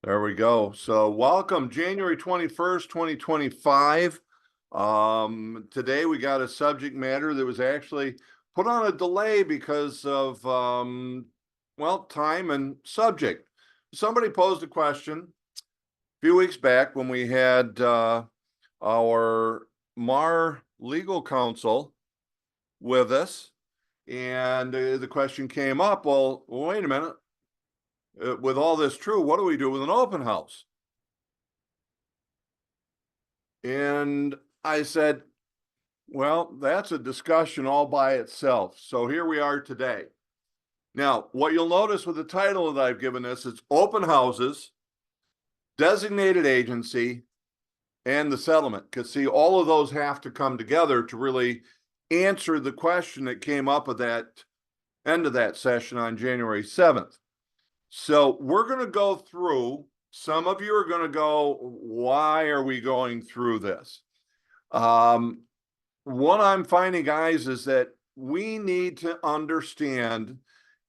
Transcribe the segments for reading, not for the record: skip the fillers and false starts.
There we go. So welcome, January 21st, 2025. Today we got a subject matter that was actually put on a delay because of, well, time and subject. Somebody posed a question a few weeks back when we had our MAR legal counsel with us, and the question came up, well, wait a minute. With all this true, what do we do with an open house? And I said, well, that's a discussion all by itself. So here we are today. Now, what you'll notice with the title that I've given this, it's open houses, designated agency, and the settlement. Because see, all of those have to come together to really answer the question that came up at that end of that session on January 7th. So we're going to go through, some of you are going to go, why are we going through this? What I'm finding, guys, is that we need to understand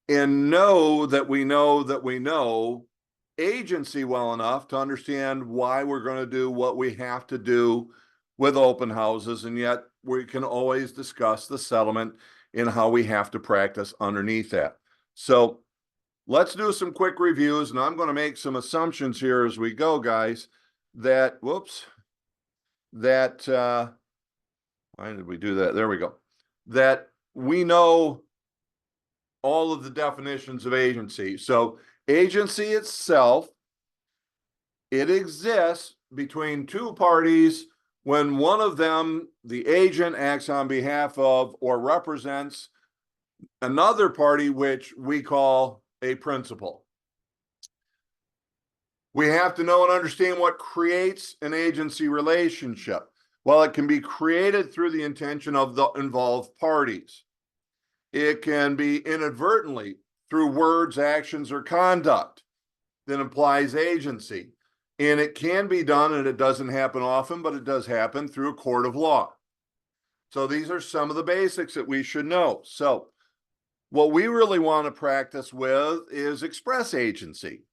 and know that we know agency well enough to understand why we're going to do what we have to do with open houses, and yet we can always discuss the settlement and how we have to practice underneath that. So let's do some quick reviews, and I'm going to make some assumptions here as we go, guys, that, why did we do that? There we go. That we know all of the definitions of agency. So agency itself, it exists between two parties when one of them, the agent, acts on behalf of or represents another party, which we call a principal. We have to know and understand what creates an agency relationship. Well, it can be created through the intention of the involved parties. It can be inadvertently through words, actions, or conduct that implies agency. And it can be done, and it doesn't happen often, but it does happen through a court of law. So these are some of the basics that we should know. So what we really want to practice with is express agency.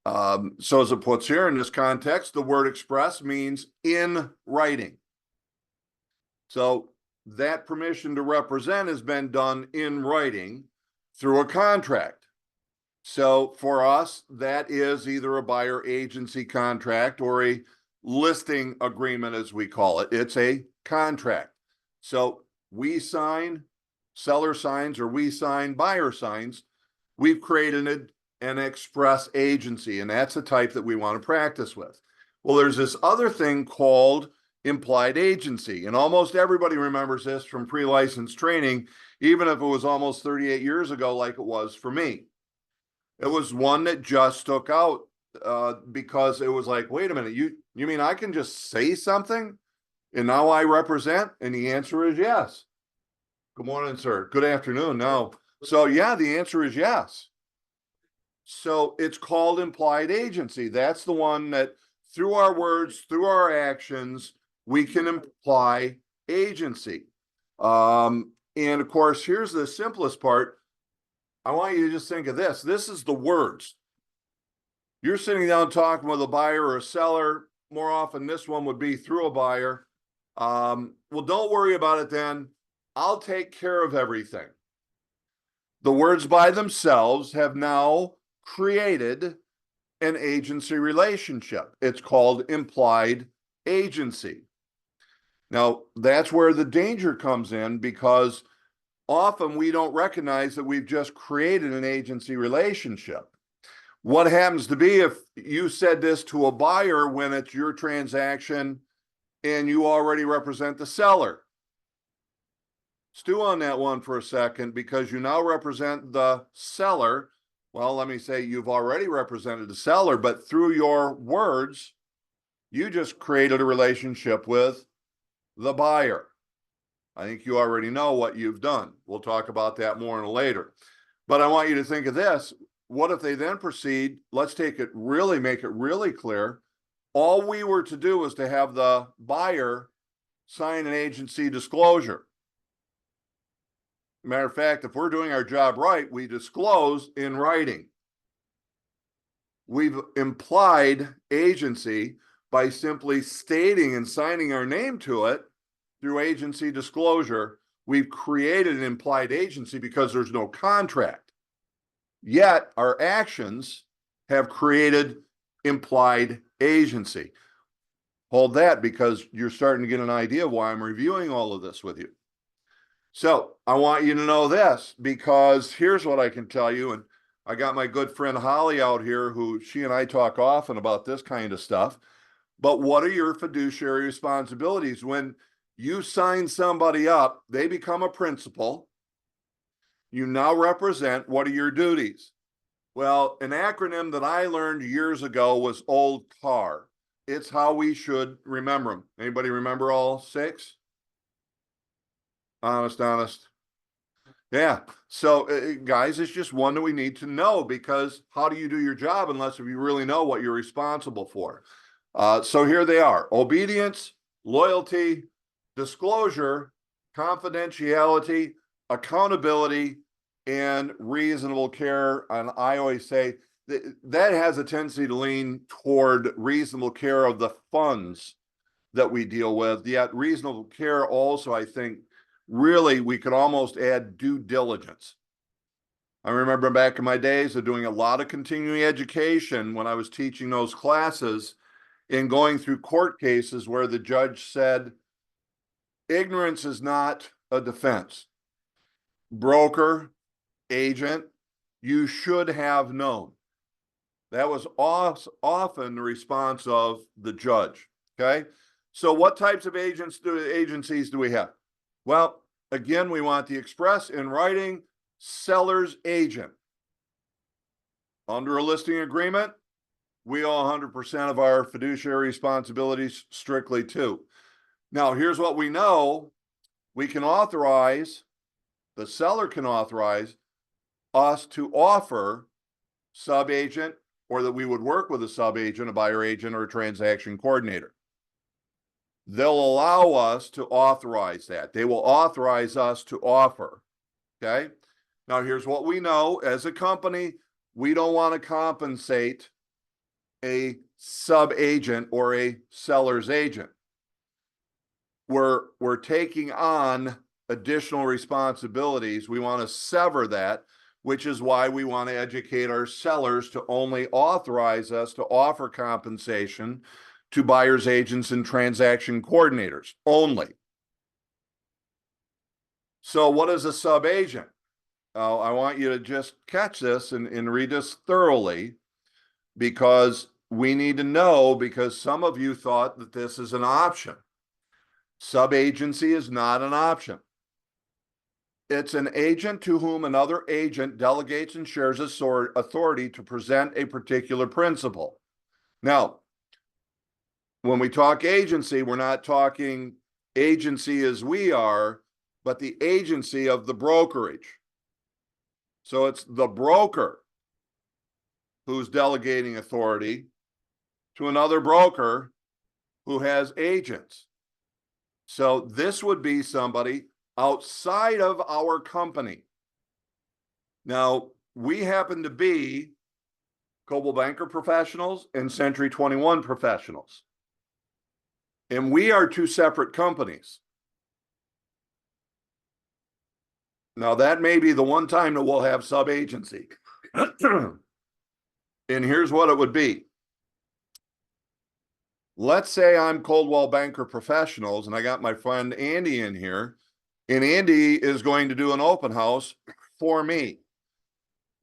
So as it puts here in this context, the word express means in writing. So that permission to represent has been done in writing through a contract. So for us, that is either a buyer agency contract or a listing agreement, as we call it. It's a contract. So we sign, seller signs, or we sign, buyer signs. We've created an express agency, and that's a type that we want to practice with. Well, there's this other thing called implied agency, and almost everybody remembers this from pre-license training, even if it was almost 38 years ago, like it was for me. It was one that just stuck out because it was like, wait a minute, you mean I can just say something and now I represent? And the answer is yes. Good morning, sir. Good afternoon. No. So yeah, the answer is yes. So it's called implied agency. That's the one that through our words, through our actions, we can imply agency. And of course, here's the simplest part. I want you to just think of this. This is the words. You're sitting down talking with a buyer or a seller. More often, this one would be through a buyer. Well, don't worry about it then. I'll take care of everything. The words by themselves have now created an agency relationship. It's called implied agency. Now, that's where the danger comes in, because often we don't recognize that we've just created an agency relationship. What happens to be if you said this to a buyer when it's your transaction and you already represent the seller? Stew on that one for a second, because you now represent the seller. Well, let me say you've already represented the seller, but through your words, you just created a relationship with the buyer. I think you already know what you've done. We'll talk about that more later. But I want you to think of this. What if they then proceed? Let's make it really clear. All we were to do was to have the buyer sign an agency disclosure. Matter of fact, if we're doing our job right, we disclose in writing. we've implied agency by simply stating and signing our name to it through agency disclosure. We've created an implied agency because there's no contract. Yet our actions have created implied agency. Hold that, because you're starting to get an idea of why I'm reviewing all of this with you. So I want you to know this, because here's what I can tell you. And I got my good friend Holly out here, who she and I talk often about this kind of stuff. But what are your fiduciary responsibilities? When you sign somebody up, they become a principal. You now represent. What are your duties? Well, an acronym that I learned years ago was old CAR. It's how we should remember them. Anybody remember all 6? Honest. Yeah. So, guys, it's just one that we need to know, because how do you do your job unless if you really know what you're responsible for? So here they are: obedience, loyalty, disclosure, confidentiality, accountability, and reasonable care. And I always say that has a tendency to lean toward reasonable care of the funds that we deal with. Yet reasonable care also, I think, really we could almost add due diligence. I remember back in my days of doing a lot of continuing education when I was teaching those classes, in going through court cases where the judge said, ignorance is not a defense. Broker, agent, you should have known. That was often the response of the judge. Okay. So what types of agencies do we have? Well, again, we want the express in writing seller's agent. Under a listing agreement, we owe 100% of our fiduciary responsibilities strictly to. Now, here's what we know. We can authorize, the seller can authorize us to offer sub-agent, or that we would work with a sub-agent, a buyer agent, or a transaction coordinator. They'll allow us to authorize that. They will authorize us to offer. Okay. Now, here's what we know as a company: we don't want to compensate a sub-agent or a seller's agent. We're taking on additional responsibilities. We want to sever that, which is why we want to educate our sellers to only authorize us to offer compensation to buyers agents and transaction coordinators only. So what is a sub-agent? I want you to just catch this and read this thoroughly, because we need to know, because some of you thought that this is an option. Sub-agency is not an option. It's an agent to whom another agent delegates and shares authority to present a particular principle. Now, when we talk agency, we're not talking agency as we are, but the agency of the brokerage. So it's the broker who's delegating authority to another broker who has agents. So this would be somebody outside of our company. Now, we happen to be Coldwell Banker professionals and Century 21 professionals. And we are 2 separate companies. Now, that may be the one time that we'll have sub-agency. And here's what it would be. Let's say I'm Coldwell Banker Professionals, and I got my friend Andy in here, and Andy is going to do an open house for me.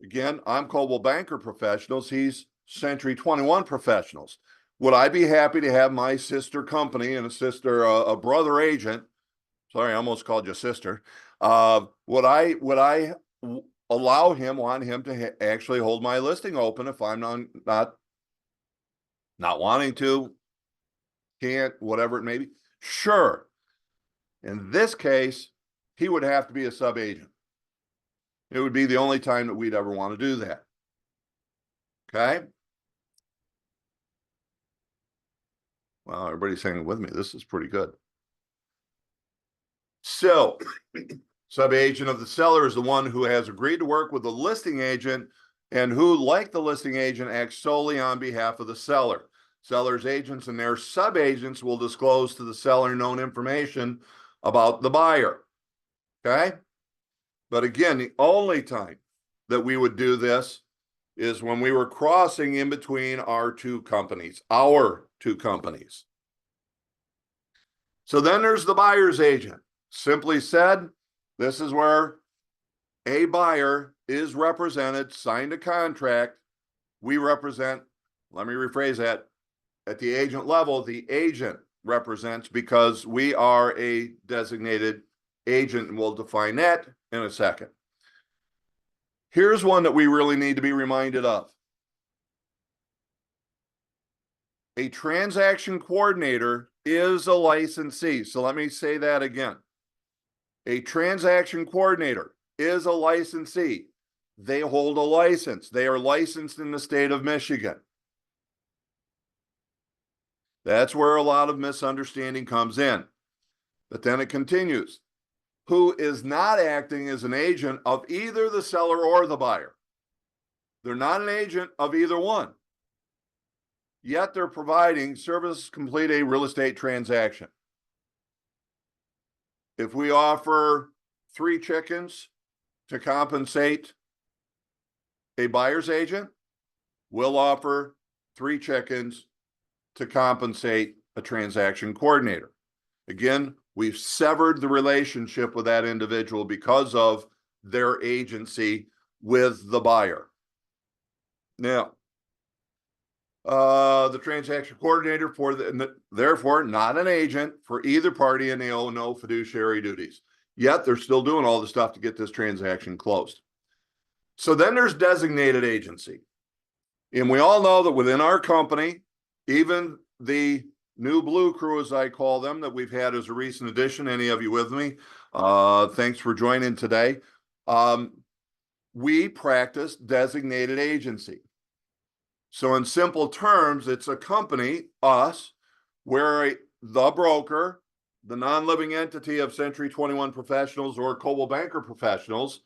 Again, I'm Coldwell Banker Professionals. He's Century 21 Professionals. Would I be happy to have my sister company and a brother agent? Sorry, I almost called you sister. Would I want him to actually hold my listing open if I'm not wanting to, can't, whatever it may be? Sure. In this case, he would have to be a sub-agent. It would be the only time that we'd ever want to do that. Okay. Well, everybody's saying with me, this is pretty good. So, sub-agent of the seller is the one who has agreed to work with the listing agent and who, like the listing agent, acts solely on behalf of the seller. Seller's agents and their sub-agents will disclose to the seller known information about the buyer. Okay? But again, the only time that we would do this is when we were crossing in between our two companies. So then there's the buyer's agent. Simply said, this is where a buyer is represented, signed a contract. We represent, let me rephrase that, at the agent level, the agent represents because we are a designated agent, and we'll define that in a second. Here's one that we really need to be reminded of. A transaction coordinator is a licensee. So let me say that again. A transaction coordinator is a licensee. They hold a license. They are licensed in the state of Michigan. That's where a lot of misunderstanding comes in. But then it continues. Who is not acting as an agent of either the seller or the buyer. They're not an agent of either one. Yet they're providing services to complete a real estate transaction. If we offer 3 chickens to compensate a buyer's agent, we'll offer 3 chickens to compensate a transaction coordinator. Again, we've severed the relationship with that individual because of their agency with the buyer. Now, the transaction coordinator therefore not an agent for either party, and they owe no fiduciary duties. Yet they're still doing all the stuff to get this transaction closed. So then there's designated agency. And we all know that within our company, even the new blue crew, as I call them, that we've had as a recent addition, any of you with me, thanks for joining today. We practice designated agency. So in simple terms, it's a company, us, where the broker, the non-living entity of Century 21 Professionals or Coldwell Banker Professionals,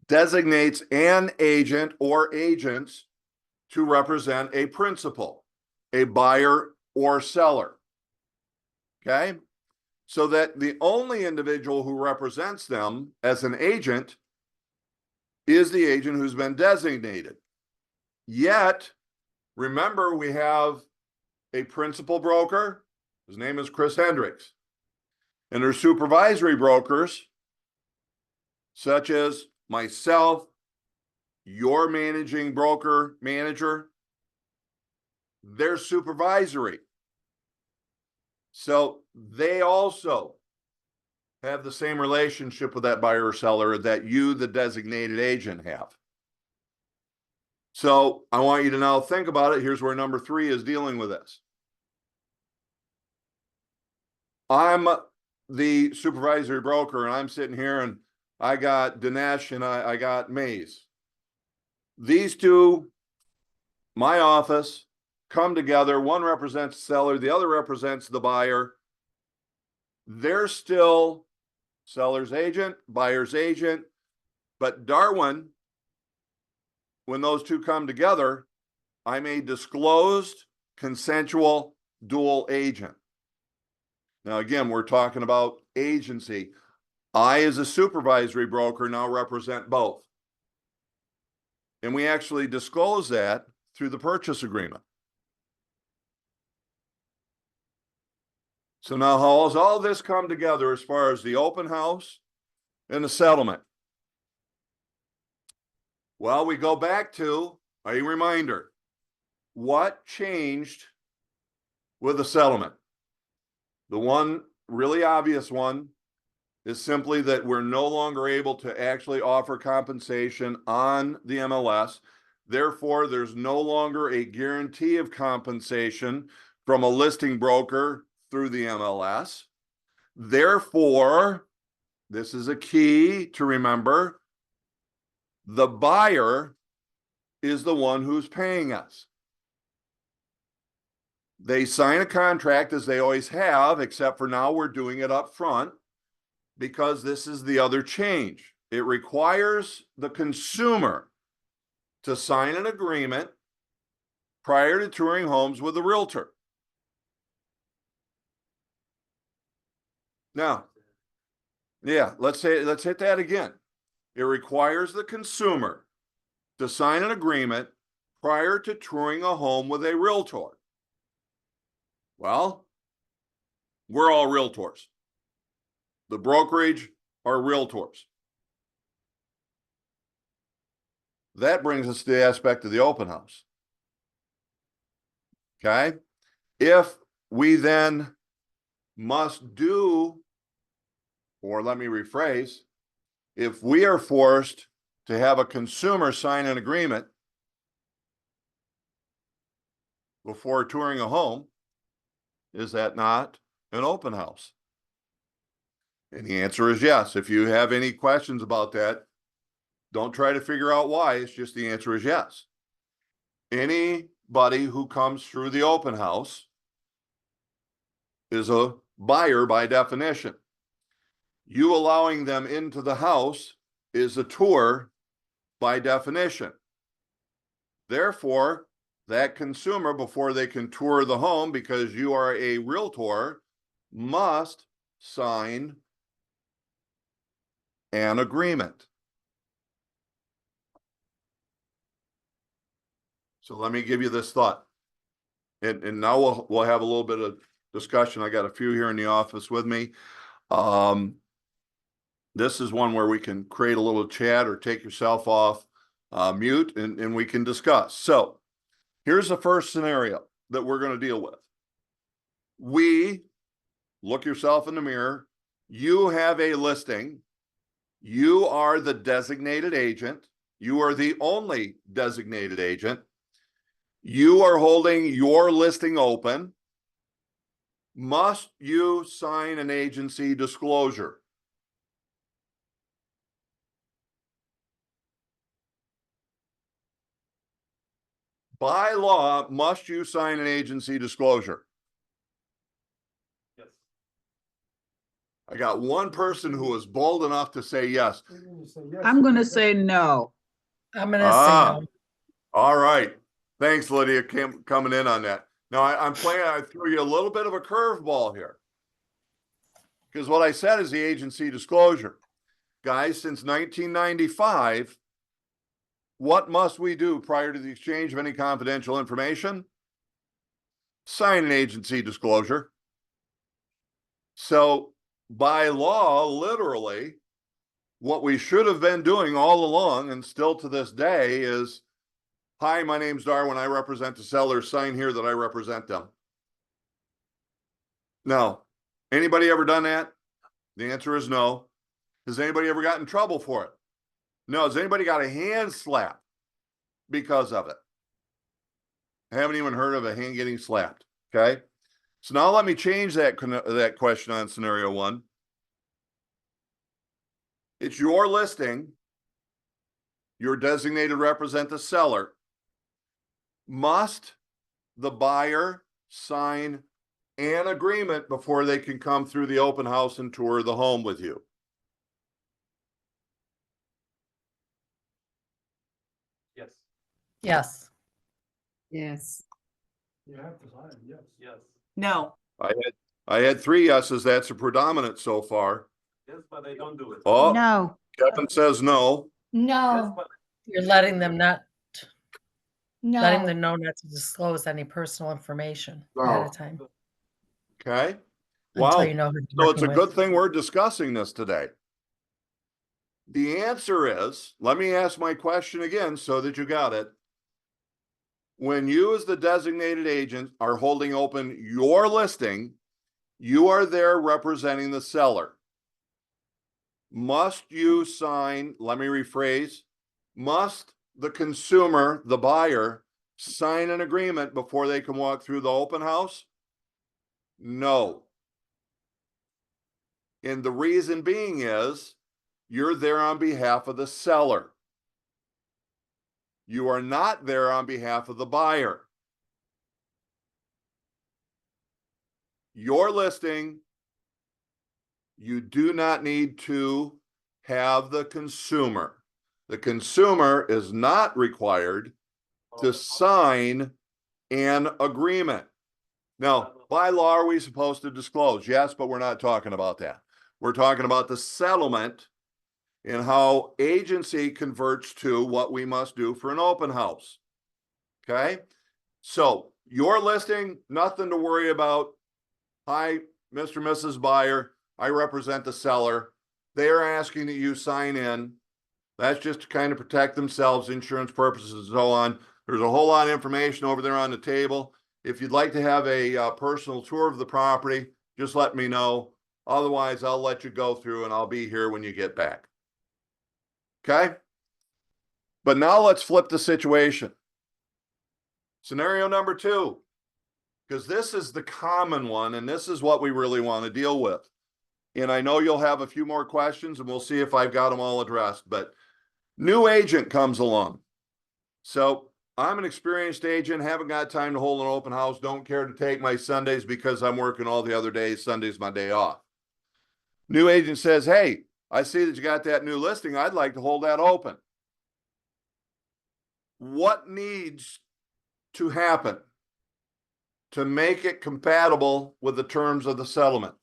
designates an agent or agents to represent a principal, a buyer or seller. Okay? So that the only individual who represents them as an agent is the agent who's been designated. Yet, remember, we have a principal broker. His name is Chris Hendricks. And there's supervisory brokers, such as myself, your managing broker, manager. They're supervisory. So they also have the same relationship with that buyer or seller that you, the designated agent, have. So I want you to now think about it. Here's where number 3 is dealing with this. I'm the supervisory broker, and I'm sitting here, and I got Dinesh and I got Maze. These two, my office, come together. One represents the seller, the other represents the buyer. They're still seller's agent, buyer's agent, but Darwin, when those two come together, I'm a disclosed, consensual dual agent. Now, again, we're talking about agency. I, as a supervisory broker, now represent both. And we actually disclose that through the purchase agreement. So now, how does all this come together as far as the open house and the settlement? Well, we go back to a reminder. What changed with the settlement? The one really obvious one is simply that we're no longer able to actually offer compensation on the MLS. Therefore, there's no longer a guarantee of compensation from a listing broker through the MLS. Therefore, this is a key to remember, the buyer is the one who's paying us. They sign a contract as they always have, except for now we're doing it up front because this is the other change. It requires the consumer to sign an agreement prior to touring homes with a realtor. Now, yeah, let's hit that again. It requires the consumer to sign an agreement prior to touring a home with a realtor. Well, we're all realtors. The brokerage are realtors. That brings us to the aspect of the open house. Okay? If we then must do, or let me rephrase, if we are forced to have a consumer sign an agreement before touring a home, is that not an open house? And the answer is yes. If you have any questions about that, don't try to figure out why. It's just the answer is yes. Anybody who comes through the open house is a buyer by definition. You allowing them into the house is a tour by definition. Therefore, that consumer, before they can tour the home, because you are a realtor, must sign an agreement. So let me give you this thought. And now we'll have a little bit of discussion. I got a few here in the office with me. This is one where we can create a little chat or take yourself off mute and we can discuss. So here's the first scenario that we're going to deal with. Look yourself in the mirror. You have a listing. You are the designated agent. You are the only designated agent. You are holding your listing open. Must you sign an agency disclosure? By law, must you sign an agency disclosure? Yes. I got one person who was bold enough to say yes. I'm going to say no. I'm gonna say no. All right. Thanks, Lydia, coming in on that. Now, I threw you a little bit of a curveball here. Because what I said is the agency disclosure. Guys, since 1995, what must we do prior to the exchange of any confidential information? Sign an agency disclosure. So by law, literally, what we should have been doing all along and still to this day is, hi, my name's Darwin. I represent the seller. Sign here that I represent them. No. Anybody ever done that? The answer is no. Has anybody ever gotten in trouble for it? No. Has anybody got a hand slap because of it? I haven't even heard of a hand getting slapped. Okay. So now let me change that question on scenario one. It's your listing. Your designated represent the seller. Must the buyer sign an agreement before they can come through the open house and tour the home with you? Yes. Yes. Yes. You have to sign, yes. Yes. No. I had three yeses. That's a predominant so far. Yes, but they don't do it. Oh, No, Kevin says no. Yes, no, but You're letting them letting no. them know not to disclose any personal information ahead No. of time Okay. until Wow. you know who So you're it's a working good with. thing we're discussing this today. The answer is, let me ask my question again so that you got it. When you as the designated agent are holding open your listing, you are there representing the seller. Must you sign, let me rephrase, must the consumer, the buyer, sign an agreement before they can walk through the open house? No. And the reason being is you're there on behalf of the seller. You are not there on behalf of the buyer. Your listing, you do not need to have the consumer. The consumer is not required to sign an agreement. Now, by law, are we supposed to disclose? Yes, but we're not talking about that. We're talking about the settlement and how agency converts to what we must do for an open house. Okay? So your listing, nothing to worry about. Hi, Mr. and Mrs. Buyer. I represent the seller. They are asking that you sign in. That's just to kind of protect themselves, insurance purposes and so on. There's a whole lot of information over there on the table. If you'd like to have a personal tour of the property, just let me know. Otherwise, I'll let you go through and I'll be here when you get back. Okay? But now let's flip the situation. Scenario number 2, because this is the common one and this is what we really want to deal with. And I know you'll have a few more questions and we'll see if I've got them all addressed, but new agent comes along. So I'm an experienced agent, haven't got time to hold an open house, don't care to take my Sundays because I'm working all the other days. Sunday's my day off. New agent says, hey, I see that you got that new listing. I'd like to hold that open. What needs to happen to make it compatible with the terms of the settlement?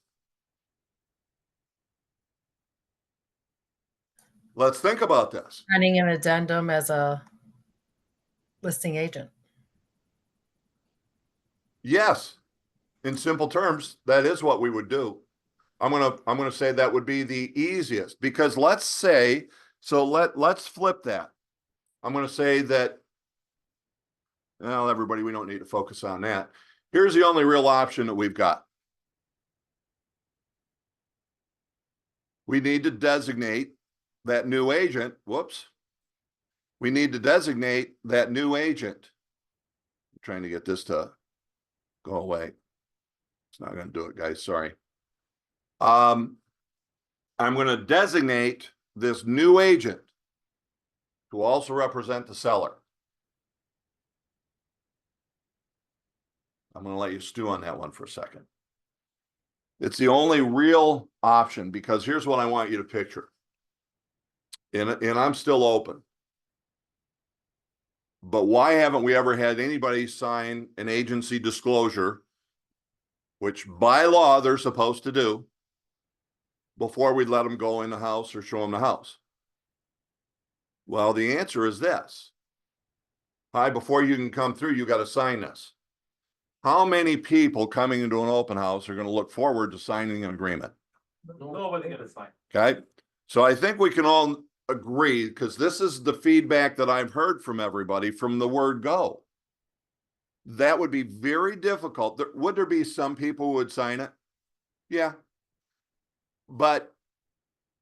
Let's think about this. Signing an addendum as a listing agent. Yes, in simple terms, that is what we would do. I'm gonna say that would be the easiest, because let's say, let's flip that. I'm gonna say that, well, everybody, we don't need to focus on that. Here's the only real option that we've got. We need to designate that new agent. Whoops. We need to designate that new agent. I'm trying to get this to go away. It's not going to do it, guys. Sorry. I'm going to designate this new agent to also represent the seller. I'm going to let you stew on that one for a second. It's the only real option, because here's what I want you to picture. And I'm still open. But why haven't we ever had anybody sign an agency disclosure, which by law they're supposed to do, before we let them go in the house or show them the house? Well, the answer is this. Hi, before you can come through, you got to sign this. How many people coming into an open house are going to look forward to signing an agreement? Nobody gonna sign. Okay. So I think we can all agree, because this is the feedback that I've heard from everybody from the word go. That would be very difficult. Would there be some people who would sign it? Yeah. But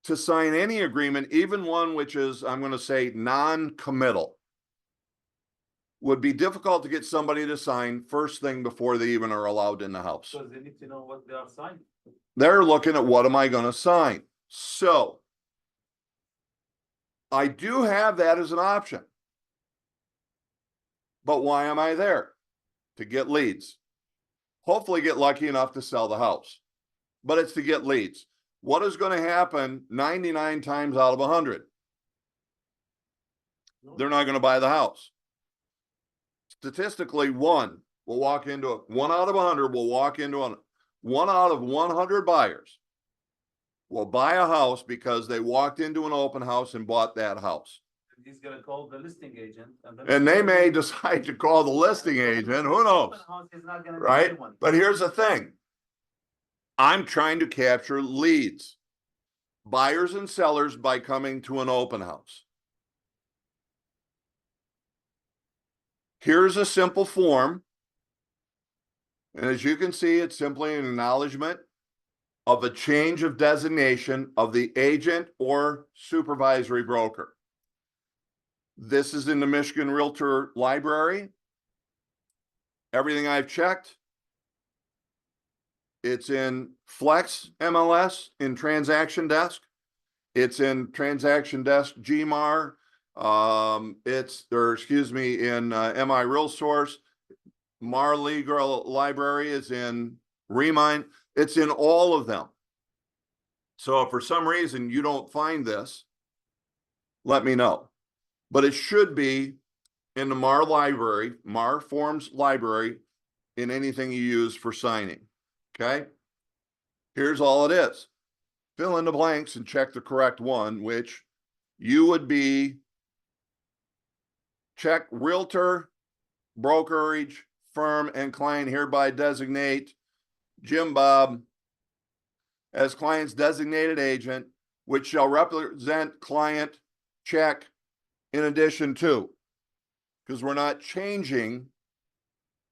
to sign any agreement, even one which is, I'm going to say, non-committal, would be difficult to get somebody to sign first thing before they even are allowed in the house. Because they need to know what they are signing. They're looking at, what am I going to sign? So I do have that as an option. But why am I there? To get leads. Hopefully get lucky enough to sell the house. But it's to get leads. What is going to happen 99 times out of 100? They're not going to buy the house. Statistically, one out of 100 will walk into one out of 100 buyers will buy a house because they walked into an open house and bought that house. He's gonna call the listing agent. And they may decide to call the listing agent, who knows, right? But here's the thing. I'm trying to capture leads, buyers and sellers, by coming to an open house. Here's a simple form. And as you can see, it's simply an acknowledgement of a change of designation of the agent or supervisory broker. This is in the Michigan Realtor Library. Everything I've checked, it's in Flex MLS, in Transaction Desk. It's in Transaction Desk GMAR. In MI Real Source. Mar Legal Library is in Remind. It's in all of them. So if for some reason you don't find this, let me know. but it should be in the MAR library, MAR Forms library, in anything you use for signing. Okay? Here's all it is. Fill in the blanks and check the correct one, which you would be check realtor, brokerage, firm, and client hereby designate Jim Bob as client's designated agent, which shall represent client check in addition to, because we're not changing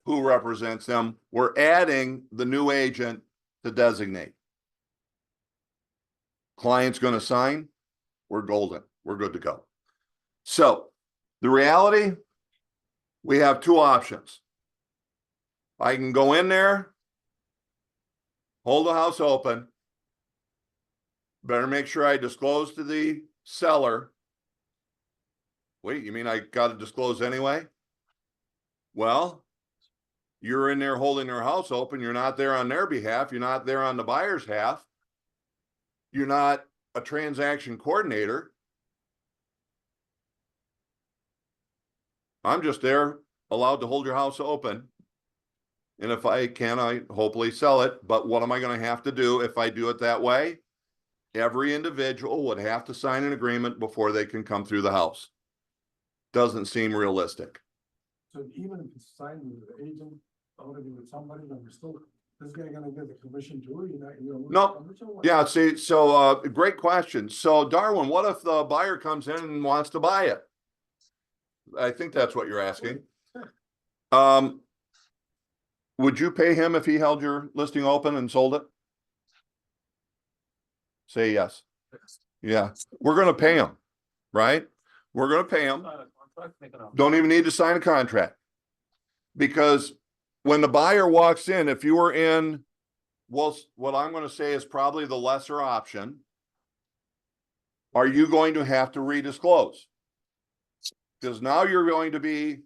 who represents them. We're adding the new agent to designate. Client's going to sign. We're golden. We're good to go. So the reality, we have two options. I can go in there, hold the house open. Better make sure I disclose to the seller. Wait, you mean I got to disclose anyway? Well, you're in there holding their house open. You're not there on their behalf. You're not there on the buyer's half. You're not a transaction coordinator. I'm just there, allowed to hold your house open. And if I can, I hopefully sell it. But what am I going to have to do if I do it that way? Every individual would have to sign an agreement before they can come through the house. Doesn't seem realistic. So even if it's signed with the agent, already with somebody, then we're still, this guy gonna get the commission too, you're not, you know. No. Yeah, see, so great question. So Darwin, what if the buyer comes in and wants to buy it? I think that's what you're asking. Would you pay him if he held your listing open and sold it? Say yes. Yeah, we're gonna pay him, right? We're gonna pay him. Sign a contract, make an offer. Don't even need to sign a contract. Because when the buyer walks in, if you were in, well, what I'm going to say is probably the lesser option, are you going to have to redisclose? Because now you're going to be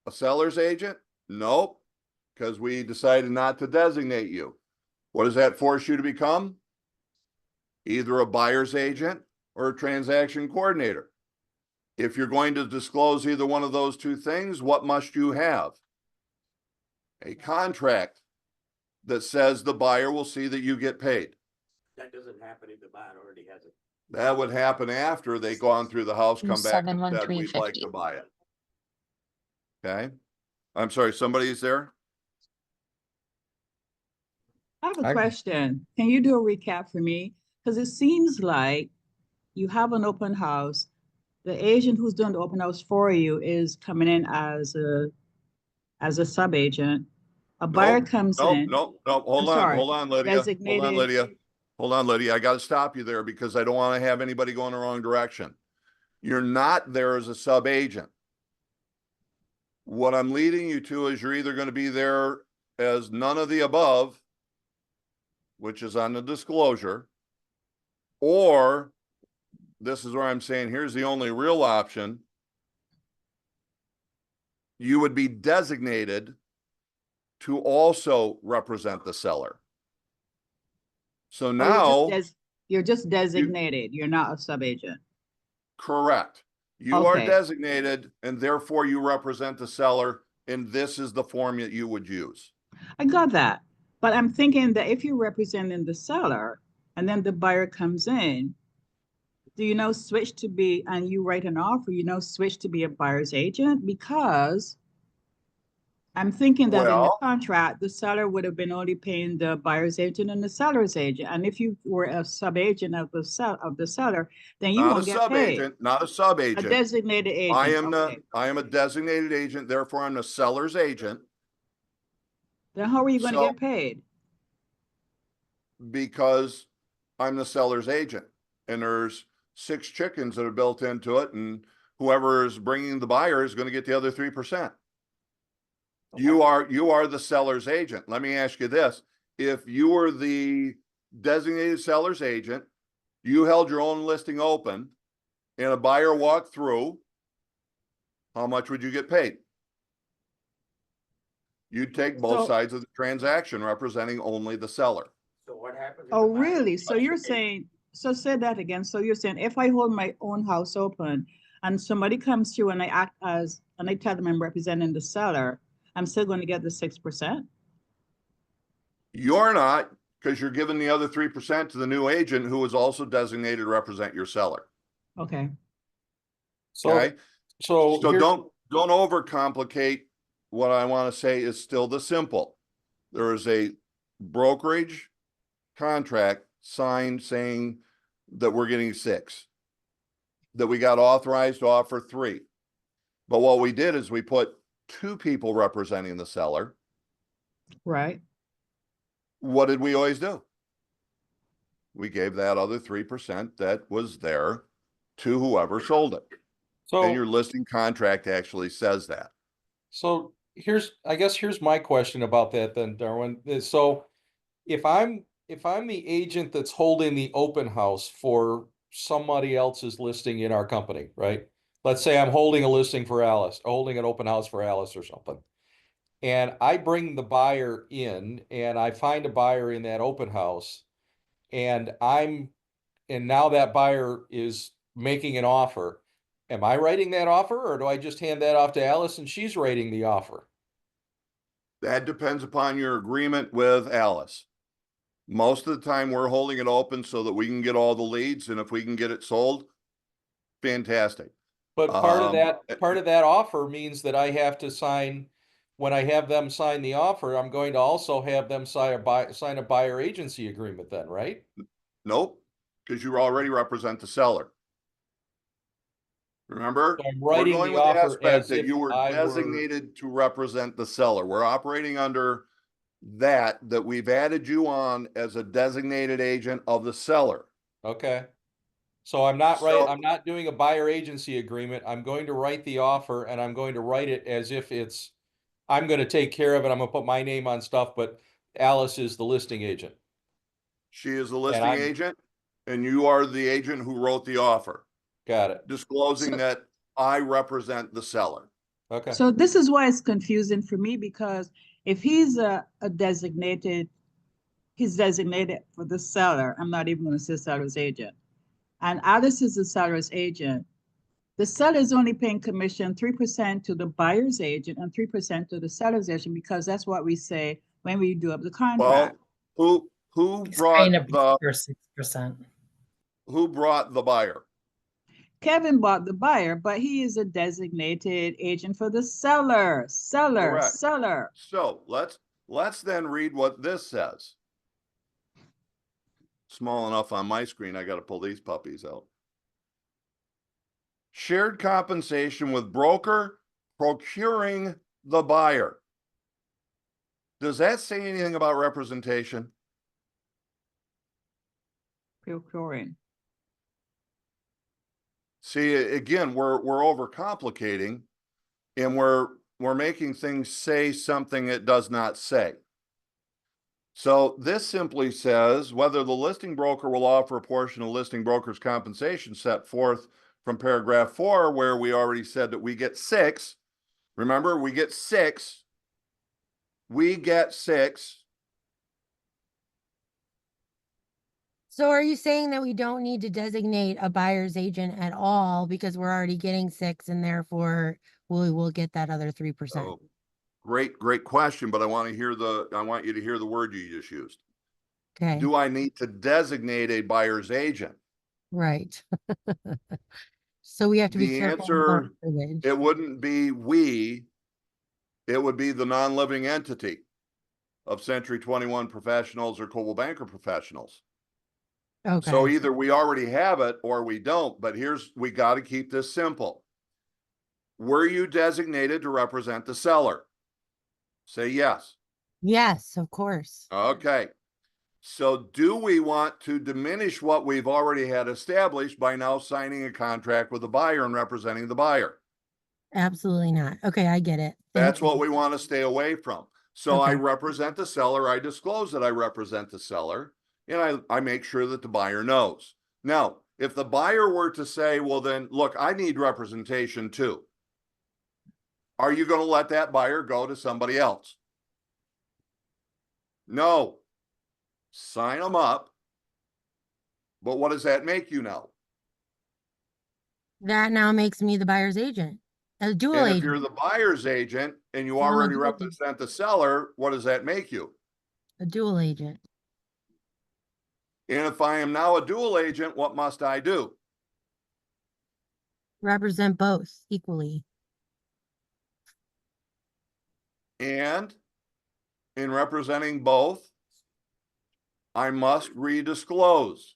a seller's agent? Nope, because we decided not to designate you. What does that force you to become? Either a buyer's agent or a transaction coordinator. If you're going to disclose either one of those two things, what must you have? A contract that says the buyer will see that you get paid. That doesn't happen if the buyer already has it. That would happen after they gone through the house, come back and said, we'd like 71350. to buy it. Okay. I'm sorry, somebody's there? I have a I- question. Can you do a recap for me? Because it seems like you have an open house. The agent who's doing the open house for you is coming in as a sub-agent. A buyer comes in. No, hold I'm sorry. on, Lydia. Hold on, Designated- Lydia. Hold on, Lydia. I got to stop you there because I don't want to have anybody going the wrong direction. You're not there as a sub-agent. What I'm leading you to is you're either going to be there as none of the above, which is on the disclosure, or this is where I'm saying here's the only real option. You would be designated to also represent the seller. So Or now, you're just designated. You're not a sub-agent. correct. You are Okay. designated and therefore you represent the seller, and this is the form that you would use. I got that. But I'm thinking that if you're representing the seller and then the buyer comes in, do you now switch to be, and you write an offer, you now switch to be a buyer's agent? Because I'm thinking that in the Well- contract, the seller would have been only paying the buyer's agent and the seller's agent. And if you were a sub-agent of the seller, then you Not a won't get paid. sub-agent, not a A sub-agent. designated agent. Okay. I am a designated agent, therefore I'm the seller's agent. Then how are you going to So- get paid? Because I'm the seller's agent and there's 6 chickens that are built into it, and whoever is bringing the buyer is going to get the other 3%. You are the seller's agent. Let me ask you this. If you were the designated seller's agent, you held your own listing open and a buyer walked through, how much would you get paid? You'd take both So- sides of the transaction representing only the seller. So what happens? if Oh, the buyer really? So wants you're to pay? saying, so say that again. So you're saying if I hold my own house open and somebody comes through and I act as, and I tell them I'm representing the seller, I'm still going to get the 6%? You're not, because you're giving the other 3% to the new agent who is also designated to represent your seller. Okay, So, Okay? so So here's, don't overcomplicate. What I want to say is still the simple. There is a brokerage contract signed saying that we're getting 6, that we got authorized to offer 3. But what we did is we put 2 people representing the seller. right. What did we always do? We gave that other 3% that was there to whoever sold it. And your so, listing contract actually says that. so I guess here's my question about that then, Darwin. So if I'm the agent that's holding the open house for somebody else's listing in our company, right? Let's say I'm holding a listing for Alice, holding an open house for Alice or something. And I bring the buyer in and I find a buyer in that open house and now that buyer is making an offer. Am I writing that offer or do I just hand that off to Alice and she's writing the offer? That depends upon your agreement with Alice. Most of the time, we're holding it open so that we can get all the leads, and if we can get it sold, fantastic. But part of Um, that offer means that I have to sign, when I have them sign the offer, I'm going to also have them sign a buyer agency agreement then, right? Nope, because you already represent the seller. Remember, So I'm we're writing going the with the offer aspect as that if you were I were, designated to represent the seller. We're operating under that we've added you on as a designated agent of the seller. okay. So I'm not So I'm not doing a buyer agency agreement. I'm going to write the offer and I'm going to write it as if I'm going to take care of it. I'm going to put my name on stuff, but Alice is the listing agent. she is the And listing agent, and you are the agent who wrote the offer, got it. disclosing So- that I represent the seller. Okay. So this is why it's confusing for me, because if he's a designated, he's designated for the seller, I'm not even going to say seller's agent, and Alice is the seller's agent, the seller is only paying commission 3% to the buyer's agent and 3% to the seller's agent, because that's what we say when we do up the contract. Well, who He's brought paying a the for 6%. buyer? Kevin bought the buyer, but he is a designated agent for the seller, Correct. seller. So let's then read what this says. Small enough on my screen, I got to pull these puppies out. Shared compensation with broker procuring the buyer. Does that say anything about representation? Procuring. See, again, we're overcomplicating, and we're making things say something it does not say. So this simply says whether the listing broker will offer a portion of listing broker's compensation set forth from paragraph 4, where we already said that we get 6. Remember, we get 6. We get 6. So are you saying that we don't need to designate a buyer's agent at all because we're already getting 6 and therefore we will get that other 3%? Oh, great question, but I want you to hear the word you just used. Okay, Do I need to designate a buyer's agent? right. So we have to be The careful with our answer, verbiage. it wouldn't be we, it would be the non-living entity of Century 21 professionals or Coldwell Banker professionals. So Okay, either we already have it or we don't, but we got to keep this simple. Were you designated to represent the seller? Say yes. yes, of course. Okay. So do we want to diminish what we've already had established by now signing a contract with the buyer and representing the buyer? Absolutely not. Okay, I get it. That's Thank what you. we want to stay away from. So I Okay. represent the seller. I disclose that I represent the seller, and I make sure that the buyer knows. Now, if the buyer were to say, well, then look, I need representation too. Are you going to let that buyer go to somebody else? No. Sign them up. But what does that make you now? That now makes me the buyer's agent, a dual And if agent. you're the buyer's agent and you I'm a already dual agent. represent the seller, what does that make you? A dual agent. And if I am now a dual agent, what must I do? Represent both equally. And in representing both, I must redisclose.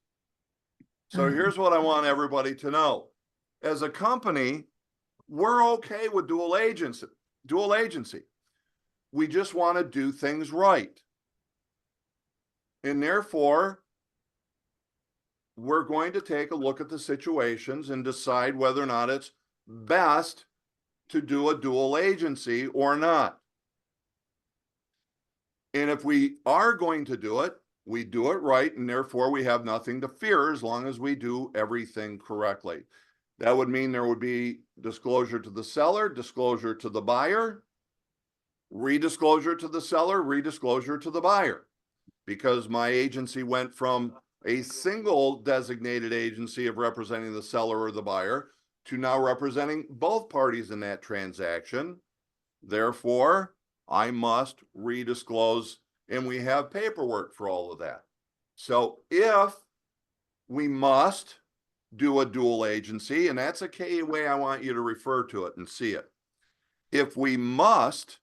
So here's what I want everybody to know. As a company, we're okay with dual agency. We just want to do things right. And therefore, we're going to take a look at the situations and decide whether or not it's best to do a dual agency or not. And if we are going to do it, we do it right, and therefore we have nothing to fear as long as we do everything correctly. That would mean there would be disclosure to the seller, disclosure to the buyer, redisclosure to the seller, redisclosure to the buyer. Because my agency went from a single designated agency of representing the seller or the buyer to now representing both parties in that transaction. Therefore, I must redisclose, and we have paperwork for all of that. So if we must do a dual agency, and that's a key way I want you to refer to it and see it. If we must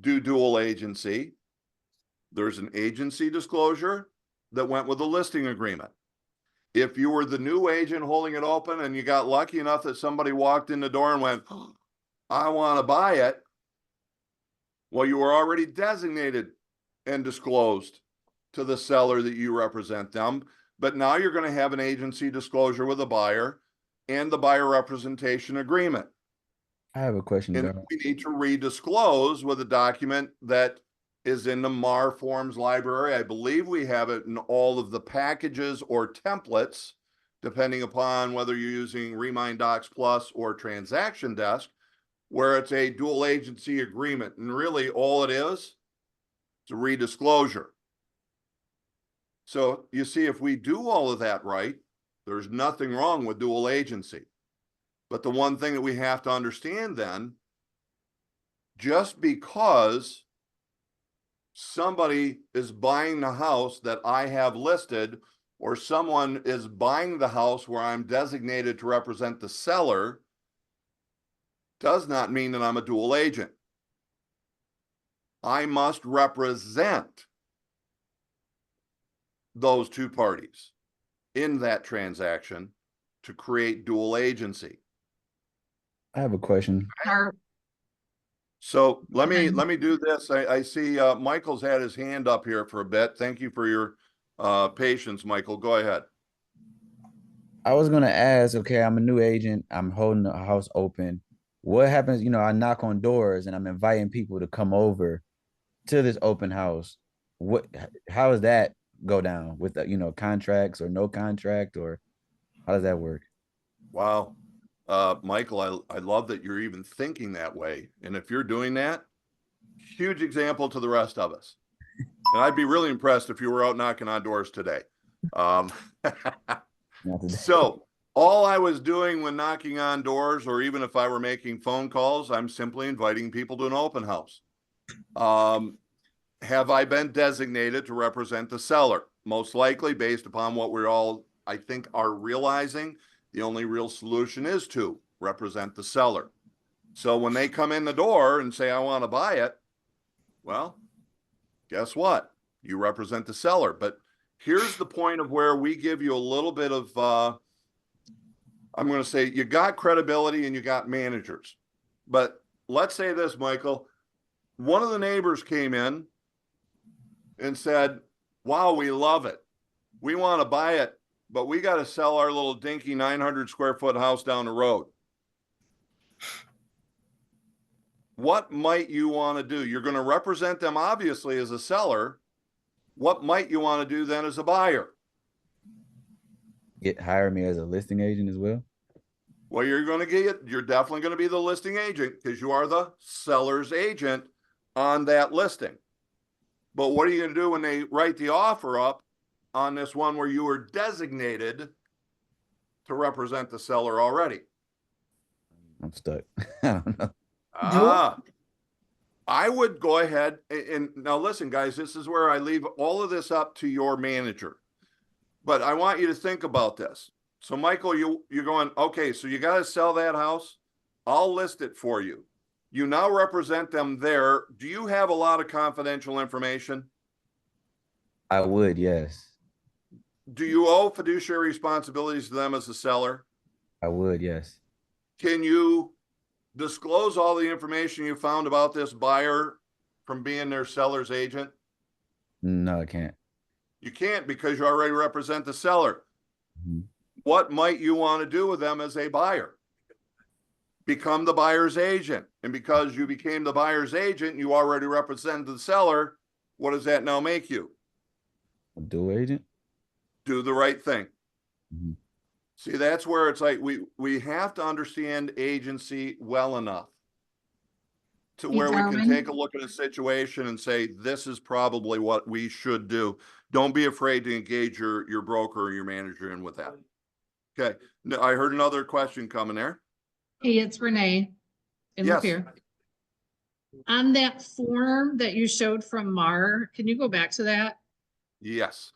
do dual agency, there's an agency disclosure that went with the listing agreement. If you were the new agent holding it open and you got lucky enough that somebody walked in the door and went, oh, I want to buy it, well, you were already designated and disclosed to the seller that you represent them. But now you're going to have an agency disclosure with the buyer and the buyer representation agreement. I have a question, And Darwin. we need to redisclose with a document that is in the MAR forms library. I believe we have it in all of the packages or templates, depending upon whether you're using Remind Docs Plus or Transaction Desk, where it's a dual agency agreement. And really all it is a redisclosure. So you see, if we do all of that right, there's nothing wrong with dual agency. But the one thing that we have to understand then, just because somebody is buying the house that I have listed, or someone is buying the house where I'm designated to represent the seller, does not mean that I'm a dual agent. I must represent those two parties in that transaction to create dual agency. I have a question. So let me do this. I see Michael's had his hand up here for a bit. Thank you for your patience, Michael. Go ahead. I was gonna ask, okay, I'm a new agent. I'm holding the house open. What happens, I knock on doors and I'm inviting people to come over to this open house. How does that go down with, contracts or no contract, or how does that work? Wow. Michael, I love that you're even thinking that way. And if you're doing that, huge example to the rest of us. And I'd be really impressed if you were out knocking on doors today. So all I was doing when knocking on doors, or even if I were making phone calls, I'm simply inviting people to an open house. Have I been designated to represent the seller? Most likely, based upon what we're all, I think, are realizing, the only real solution is to represent the seller. So when they come in the door and say, I want to buy it, well, guess what? You represent the seller. But here's the point of where we give you a little bit of, I'm going to say, you got credibility and you got managers. But let's say this, Michael. One of the neighbors came in and said, wow, we love it. We want to buy it, but we got to sell our little dinky 900 square foot house down the road. What might you want to do? You're going to represent them obviously as a seller. What might you want to do then as a buyer? Hire me as a listing agent as well? Well, you're definitely going to be the listing agent because you are the seller's agent on that listing. But what are you going to do when they write the offer up on this one where you were designated to represent the seller already? I'm stuck. I don't know. Ah, I would go ahead and now listen, guys, this is where I leave all of this up to your manager. But I want you to think about this. So Michael, you're going, okay, so you got to sell that house. I'll list it for you. You now represent them there. Do you have a lot of confidential information? I would, yes. Do you owe fiduciary responsibilities to them as a seller? I would, yes. Can you disclose all the information you found about this buyer from being their seller's agent? No, I can't. You can't because you already represent the seller. Mhm. What might you want to do with them as a buyer? Become the buyer's agent. And because you became the buyer's agent, you already represent the seller. What does that now make you? A dual agent? Do the right thing. Mhm. See, that's where it's like we have to understand agency well enough to Hey, where we can Darwin. take a look at a situation and say, this is probably what we should do. Don't be afraid to engage your broker or your manager in with that. Okay, I heard another question coming there. Hey, it's Renee in Yes. Lapeer. On that form that you showed from Mar, can you go back to that? Yes.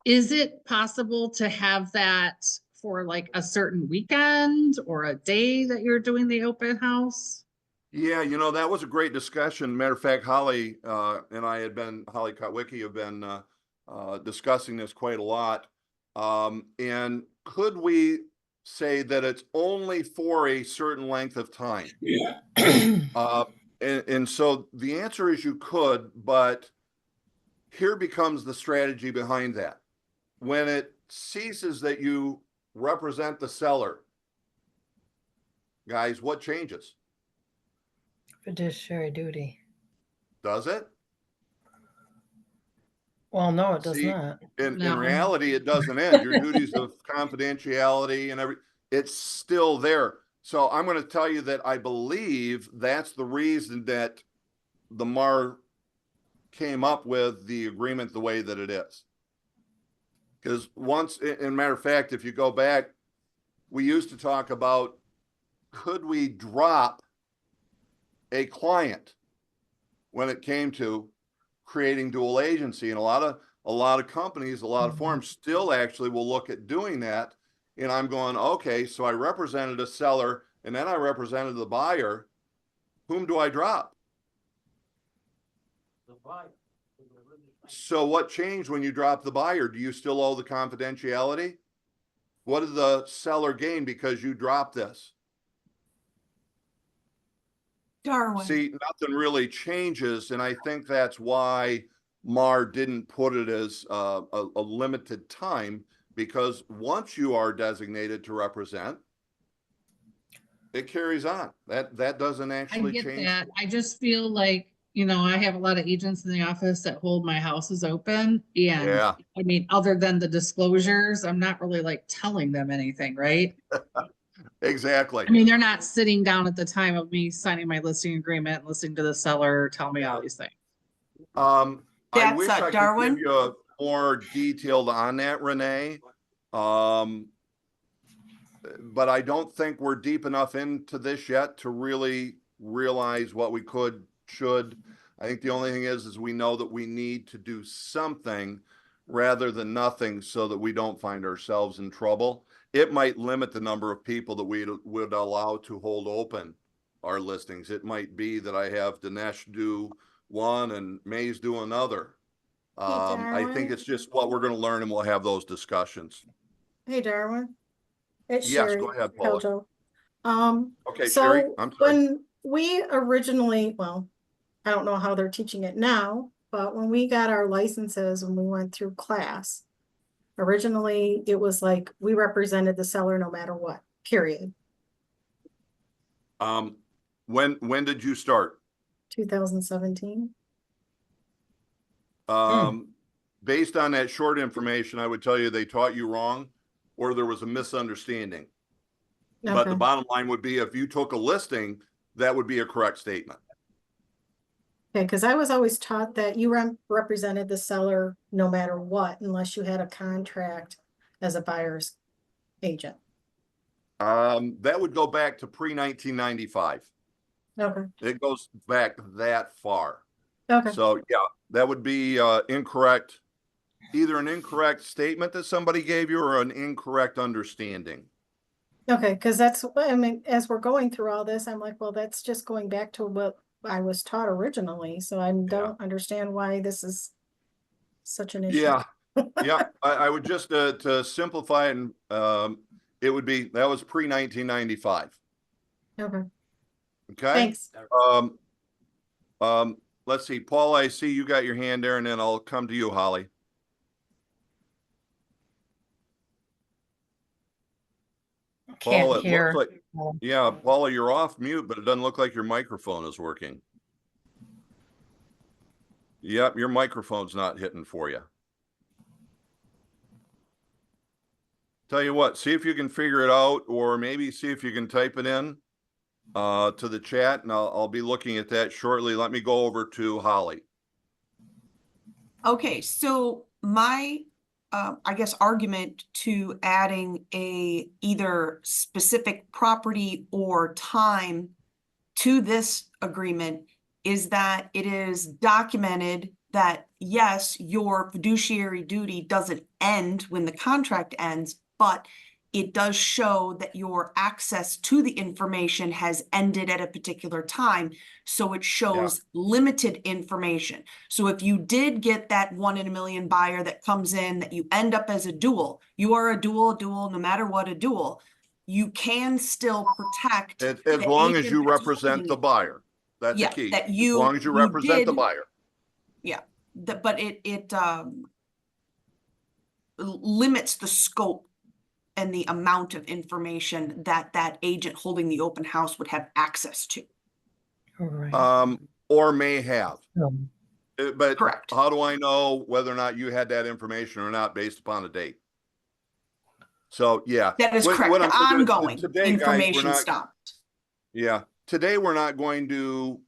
Is it possible to have that for like a certain weekend or a day that you're doing the open house? Yeah, that was a great discussion. Matter of fact, Holly and I Holly Kotwicki have been discussing this quite a lot. And could we say that it's only for a certain length of time? Yeah. And so the answer is you could, but here becomes the strategy behind that. When it ceases that you represent the seller, guys, what changes? Fiduciary duty. Does it? Well, no, it does See, not. In No. reality, it doesn't end. Your duties of confidentiality and it's still there. So I'm going to tell you that I believe that's the reason that the MAR came up with the agreement the way that it is. Because once, in matter of fact, if you go back, we used to talk about, could we drop a client when it came to creating dual agency? And a lot of companies, a lot of firms still actually will look at doing that. And I'm going, okay, so I represented a seller and then I represented the buyer. Whom do I drop? The buyer. So what changed when you drop the buyer? Do you still owe the confidentiality? What did the seller gain because you dropped this? Darwin. See, nothing really changes. And I think that's why MAR didn't put it as a limited time, because once you are designated to represent, it carries on. That doesn't I actually get change. that. I just feel like, I have a lot of agents in the office that hold my houses open. And Yeah, I mean, other than the disclosures, I'm not really like telling them anything, right? exactly. I mean, they're not sitting down at the time of me signing my listing agreement, and listening to the seller tell me all these things. I That's, wish I could Darwin? give you a more detailed on that, Renee. But I don't think we're deep enough into this yet to really realize what we should. I think the only thing is we know that we need to do something rather than nothing so that we don't find ourselves in trouble. It might limit the number of people that we would allow to hold open our listings. It might be that I have Dinesh do one and Mays do another. I think Darwin? it's just what we're going to learn, and we'll have those discussions. Hey, Darwin. It's Yes, Sherry. go ahead, Paula. Pelto. Okay, Sherry, So I'm sorry. when we originally, well, I don't know how they're teaching it now, but when we got our licenses, when we went through class, originally it was like we represented the seller no matter what, period. When did you start? 2017. Based on that short information, I would tell you they taught you wrong, or there was a misunderstanding. But the Okay. bottom line would be, if you took a listing, that would be a correct statement. Okay, because I was always taught that you represented the seller no matter what, unless you had a contract as a buyer's agent. That would go back to pre-1995. Okay, It goes back that far. okay, So yeah, that would be incorrect, either an incorrect statement that somebody gave you or an incorrect understanding. okay, because that's, I mean, as we're going through all this, I'm like, well, that's just going back to what I was taught originally, so I don't understand why this is such an issue. Yeah, yeah. I would just to simplify it, and it would be that was pre-1995. Okay, Okay. thanks. Um, let's see, Paul, I see you got your hand there, and then I'll come to you, Holly. Paul, Can't it hear. looks like, yeah, Paula, you're off mute, but it doesn't look like your microphone is working. Yep, your microphone's not hitting for you. Tell you what, see if you can figure it out, or maybe see if you can type it in to the chat, and I'll be looking at that shortly. Let me go over to Holly. Okay, so my, I guess, argument to adding a either specific property or time to this agreement is that it is documented that, yes, your fiduciary duty doesn't end when the contract ends, but it does show that your access to the information has ended at a particular time. So it shows limited information. So if you did get that 1 in a million buyer that comes in, that you end up as a dual, you are a dual, no matter what, a dual, you can still protect. As the long as agent you that's represent holding the it. buyer. That's the Yeah, key. that As you- long as you you represent the did- buyer. Yeah, but it limits the scope and the amount of information that that agent holding the open house would have access to. Right. Or may have. But Correct. how do I know whether or not you had that information or not based upon a date? So yeah. That is What correct. I'm The gonna- ongoing today, guys, we're information not, stopped. yeah, today we're not going to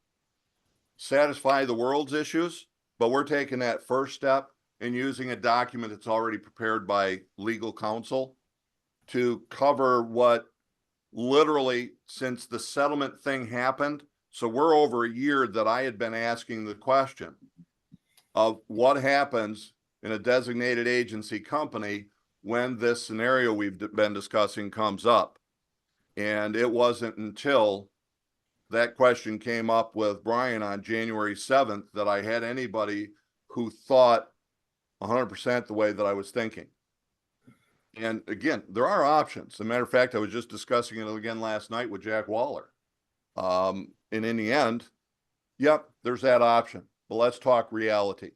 satisfy the world's issues, but we're taking that first step and using a document that's already prepared by legal counsel to cover what literally since the settlement thing happened. So we're over a year that I had been asking the question of what happens in a designated agency company when this scenario we've been discussing comes up. And it wasn't until that question came up with Brian on January 7th that I had anybody who thought 100% the way that I was thinking. And again, there are options. As a matter of fact, I was just discussing it again last night with Jack Waller. And in the end, yep, there's that option. But let's talk reality.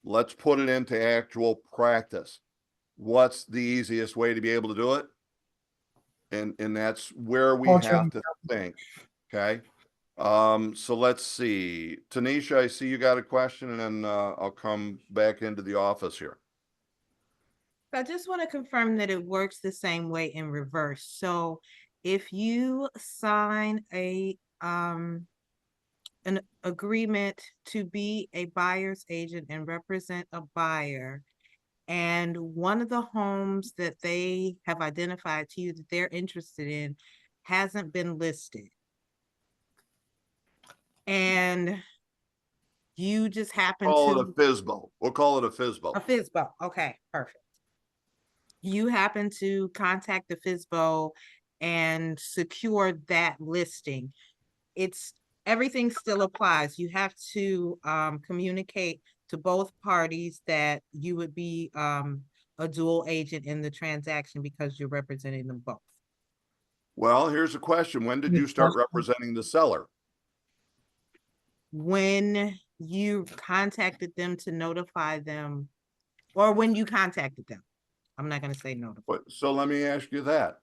Let's put it into actual practice. What's the easiest way to be able to do it? And that's where we have to think. Okay. So let's see. Tanisha, I see you got a question, and then I'll come back into the office here. I just want to confirm that it works the same way in reverse. So if you sign an agreement to be a buyer's agent and represent a buyer, and one of the homes that they have identified to you that they're interested in hasn't been listed, and you just happen Call to it a FISBO. We'll call it a FISBO. a FISBO. Okay, perfect. You happen to contact the FISBO and secure that listing. Everything still applies. You have to communicate to both parties that you would be a dual agent in the transaction because you're representing them both. Well, here's a question. When did you start representing the seller? When you contacted them to notify them, or when you contacted them. I'm not going to say notify. So let me ask you that.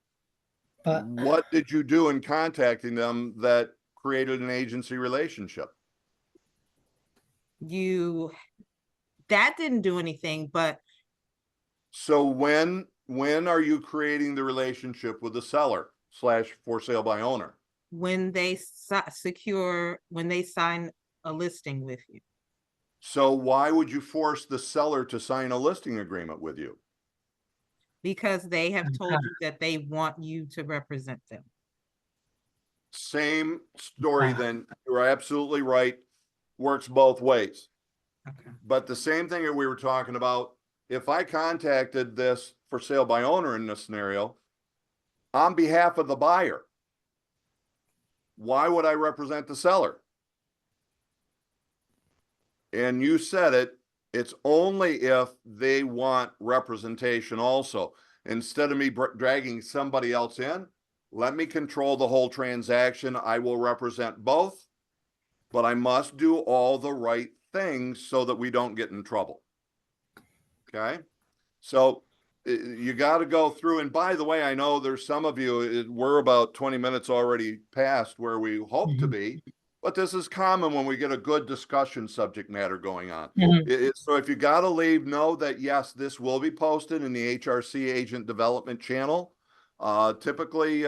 But What did you do in contacting them that created an agency relationship? That didn't do anything, but So when are you creating the relationship with the seller / for sale by owner? when they when they sign a listing with you. So why would you force the seller to sign a listing agreement with you? because they have told you that they want you to represent them. Same story then. You're absolutely right. Works both ways. Okay. But the same thing that we were talking about, if I contacted this for sale by owner in this scenario, on behalf of the buyer, why would I represent the seller? And you said it, it's only if they want representation also. Instead of me dragging somebody else in, let me control the whole transaction. I will represent both, but I must do all the right things so that we don't get in trouble. Okay? So you got to go through. And by the way, I know there's some of you, we're about 20 minutes already past where we hope to be, but this is common when we get a good discussion subject matter going on. So if you got to leave, know that yes, this will be posted in the HRC agent development channel. Typically,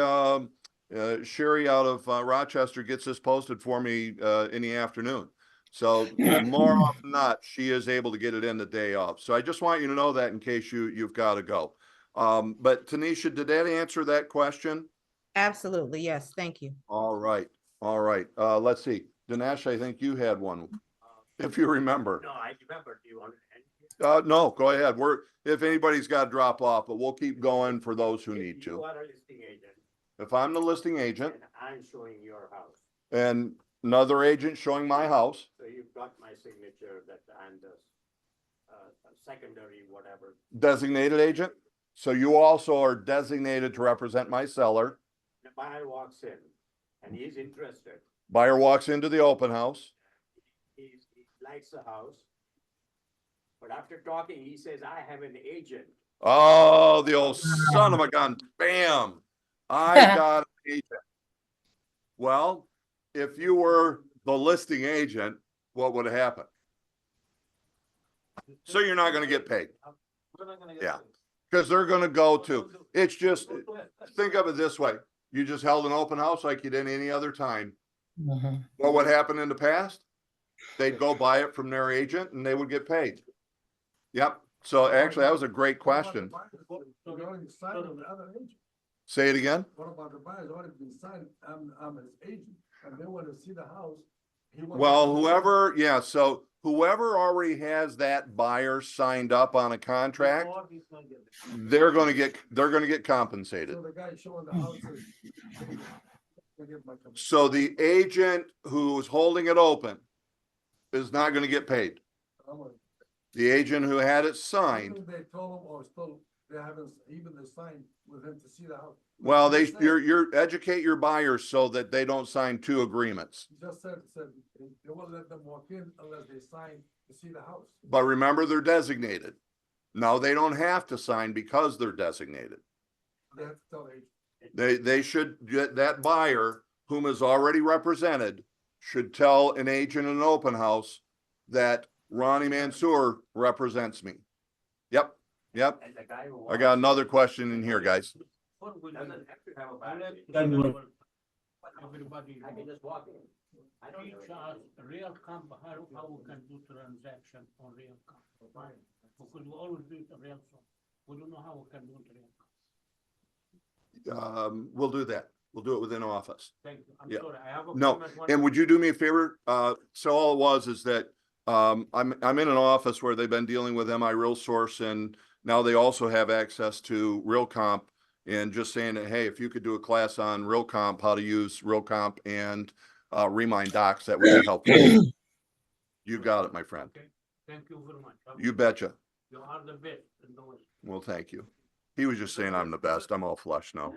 Sherry out of Rochester gets this posted for me in the afternoon. So more often than not, she is able to get it in the day of. So I just want you to know that in case you've got to go. But Tanisha, did that answer that question? Absolutely, yes, thank you. All right. All right. Let's see. Dinesh, I think you had one, if you remember. No, I remember. Do you want to end? No, go ahead. If anybody's got to drop off, but we'll keep going for those who need You to. are a listing agent If I'm the listing agent and I'm showing your house. and another agent showing my house, So you've got my signature that I'm the secondary, whatever. designated agent. So you also are designated to represent my seller. The buyer walks in and he's interested. Buyer walks into the open house. He likes the house. But after talking, he says, I have an agent. Oh, the old son of a gun. Bam. I got an agent. Well, if you were the listing agent, what would happen? So you're not going to get paid. We're not gonna get Yeah. paid. Because they're going to go to, it's just, think of it this way. You just held an open house like you did any other time. What would happen in the past? They'd go buy it from their agent and they would get paid. Yep. So actually, that was a great question. So they already signed with the other agent. Say it again. What about the buyer's already been signed? I'm his agent and they want to see the house. Well, whoever, yeah, so whoever already has that buyer signed up on a contract, Before he's gonna get it. they're gonna get compensated. So the guy showing the house is. they get my commission. So the agent who's holding it open is not gonna get paid. How much? The agent who had it signed, Even they told him or still they haven't even they signed with him to see the house. well, He said- you're educate your buyers so that they don't sign two agreements. He just said they won't let them walk in unless they sign to see the house. But remember, they're designated. No, they don't have to sign because they're designated. They have to tell the agent. They should get that buyer whom is already represented should tell an agent in an open house that Ronnie Mansour represents me. Yep, yep. And the guy who I got another question in here, guys. doesn't have to have a buyer. Everybody. I can just walk in. I don't Teach know. us real comp, how we can do transaction on real comp. Because we always do it on real comp. We don't know how we can do it real comp. We'll do that. We'll do it within office. Thank you. I'm Yeah. sorry, I have a. No, comment one and more. would you do me a favor? So all it was is that I'm in an office where they've been dealing with MI Real Source and now they also have access to Real Comp and just saying that, hey, if you could do a class on Real Comp, how to use Real Comp and Remind Docs, that would be helpful. You got it, my friend. Okay, thank you very much. You betcha. You are the best in the world. Well, thank you. He was just saying I'm the best. I'm all flush now.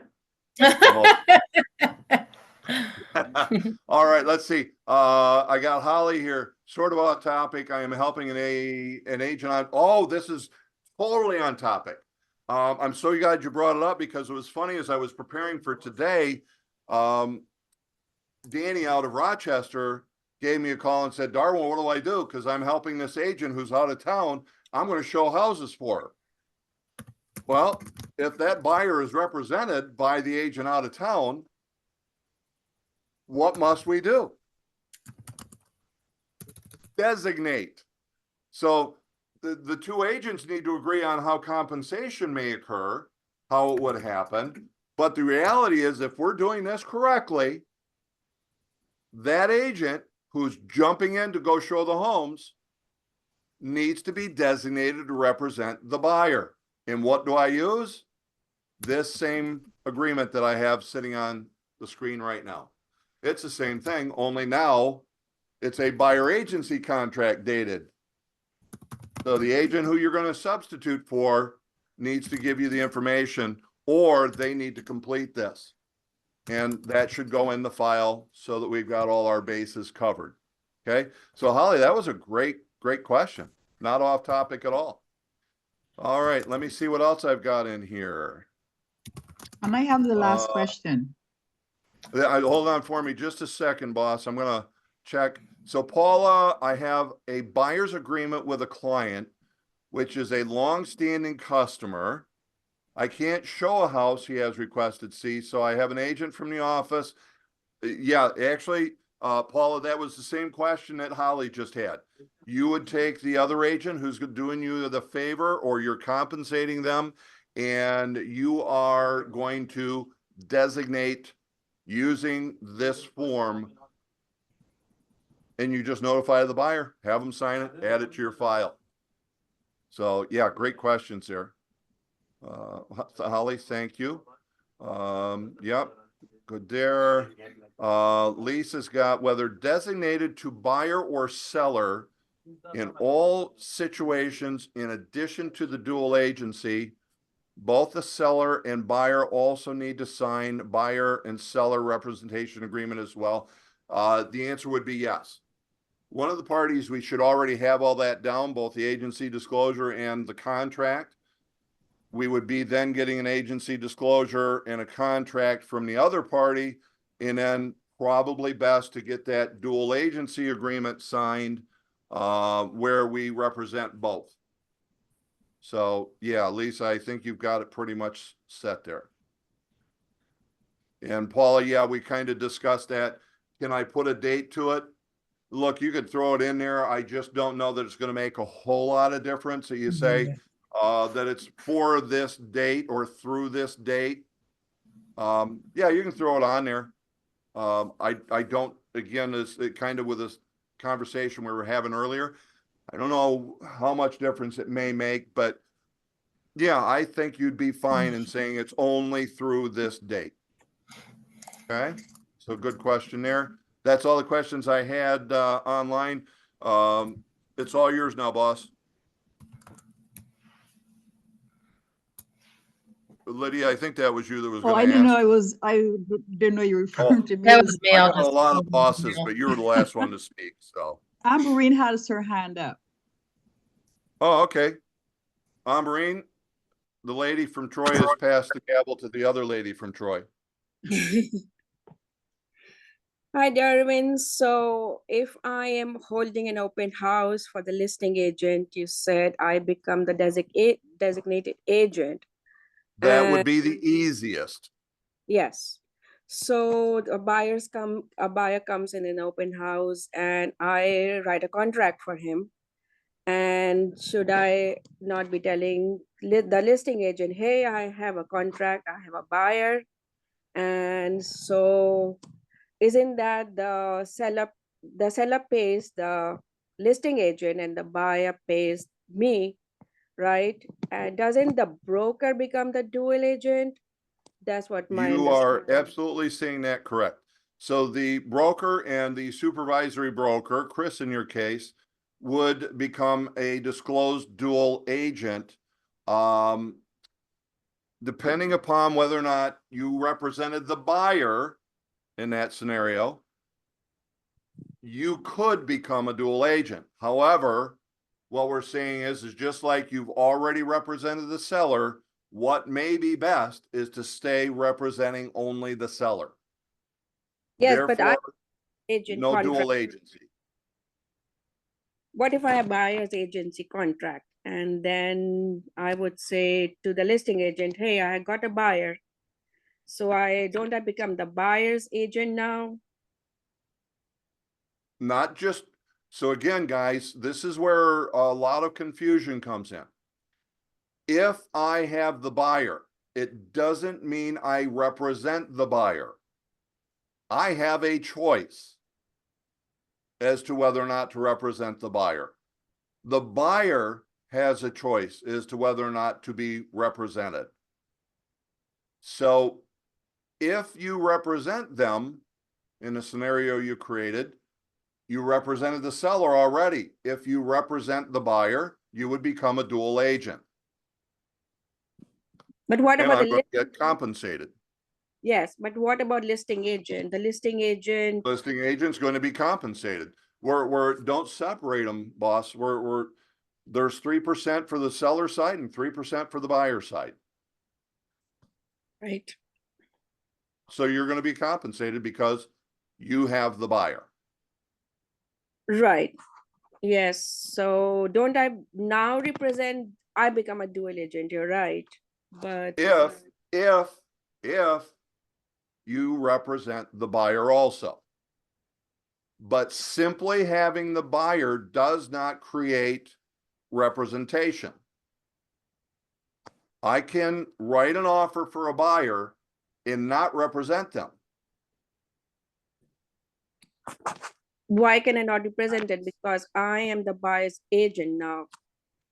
All right, let's see. I got Holly here, sort of on topic. I am helping an agent on, oh, this is totally on topic. I'm so glad you brought it up because it was funny as I was preparing for today. Danny out of Rochester gave me a call and said, Darwin, what do I do? Because I'm helping this agent who's out of town. I'm going to show houses for her. Well, if that buyer is represented by the agent out of town, what must we do? Designate. So the two agents need to agree on how compensation may occur, how it would happen. But the reality is, if we're doing this correctly, that agent who's jumping in to go show the homes needs to be designated to represent the buyer. And what do I use? This same agreement that I have sitting on the screen right now. It's the same thing, only now it's a buyer agency contract dated. So the agent who you're going to substitute for needs to give you the information, or they need to complete this. And that should go in the file so that we've got all our bases covered. Okay. So Holly, that was a great question. Not off topic at all. All right. Let me see what else I've got in here. I might have the last question. Hold on for me just a second, boss. I'm going to check. So Paula, I have a buyer's agreement with a client, which is a long-standing customer. I can't show a house he has requested see, so I have an agent from the office. Yeah, actually, Paula, that was the same question that Holly just had. You would take the other agent who's doing you the favor, or you're compensating them, and you are going to designate using this form, and you just notify the buyer, have them sign it, add it to your file. So yeah, great questions there. Holly, thank you. Yep, good there. Lisa's got whether designated to buyer or seller in all situations, in addition to the dual agency, both the seller and buyer also need to sign buyer and seller representation agreement as well. The answer would be yes. One of the parties, we should already have all that down, both the agency disclosure and the contract. We would be then getting an agency disclosure and a contract from the other party, and then probably best to get that dual agency agreement signed where we represent both. So yeah, Lisa, I think you've got it pretty much set there. And Paula, yeah, we kind of discussed that. Can I put a date to it? Look, you could throw it in there. I just don't know that it's going to make a whole lot of difference. So you say that it's for this date or through this date. Yeah, you can throw it on there. I don't, again, this kind of with this conversation we were having earlier, I don't know how much difference it may make, but yeah, I think you'd be fine in saying it's only through this date. Okay, so good question there. That's all the questions I had online. It's all yours now, boss. Lydia, I think that was you that was Oh, going to I didn't know ask. I didn't know you were referring to me. That It was me. I I'll got a just- lot of bosses, but you were the last one to speak, so. Amberine has her hand up. Oh, okay. Amberine, the lady from Troy has passed the gavel to the other lady from Troy. Hi, Darwin. So if I am holding an open house for the listing agent, you said I become the designated agent. That would be the easiest. Yes. So a buyer comes in an open house and I write a contract for him. And should I not be telling the listing agent, hey, I have a contract, I have a buyer. And so isn't that the seller pays the listing agent and the buyer pays me, right? And doesn't the broker become the dual agent? That's what my You are understanding. absolutely saying that correct. So the broker and the supervisory broker, Chris in your case, would become a disclosed dual agent. Depending upon whether or not you represented the buyer in that scenario, you could become a dual agent. However, what we're saying is just like you've already represented the seller, what may be best is to stay representing only the seller. Yes, Therefore, but I agent no contract. dual agency. What if I have buyer's agency contract? And then I would say to the listing agent, hey, I got a buyer. So I become the buyer's agent now? Not just, So again, guys, this is where a lot of confusion comes in. If I have the buyer, it doesn't mean I represent the buyer. I have a choice as to whether or not to represent the buyer. The buyer has a choice as to whether or not to be represented. So if you represent them in the scenario you created, you represented the seller already. If you represent the buyer, you would become a dual agent. But what And about I'm the going to get compensated. yes, but what about listing agent? The listing agent, Listing agent's going to be compensated. We're don't separate them, boss. There's 3% for the seller side and 3% for the buyer side. right? So you're going to be compensated because you have the buyer. Right. Yes. So don't I now represent, I become a dual agent, you're right. But If you represent the buyer also. But simply having the buyer does not create representation. I can write an offer for a buyer and not represent them. why can I not represent it? Because I am the buyer's agent now.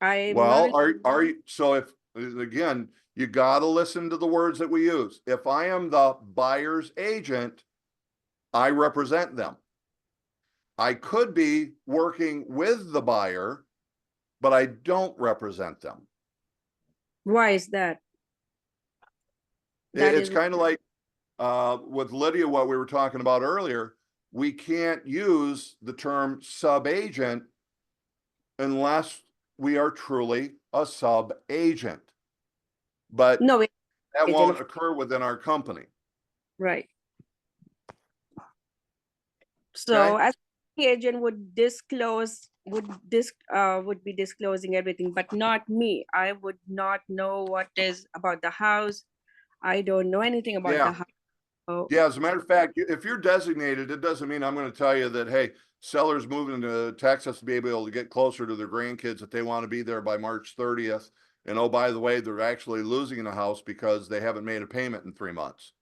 I'm Well, not, are you, so if, again, you got to listen to the words that we use. If I am the buyer's agent, I represent them. I could be working with the buyer, but I don't represent them. why is that? That It's is, kind of like with Lydia, what we were talking about earlier. We can't use the term sub-agent unless we are truly a sub-agent. But no, that agent won't of, occur within our company. right. So as the agent would disclose, would be disclosing everything, but not me. I would not know what is about the house. I don't know anything about the Yeah. house. So, Yeah, as a matter of fact, if you're designated, it doesn't mean I'm going to tell you that, hey, sellers moving to Texas to be able to get closer to their grandkids if they want to be there by March 30th. And oh, by the way, they're actually losing the house because they haven't made a payment in 3 months.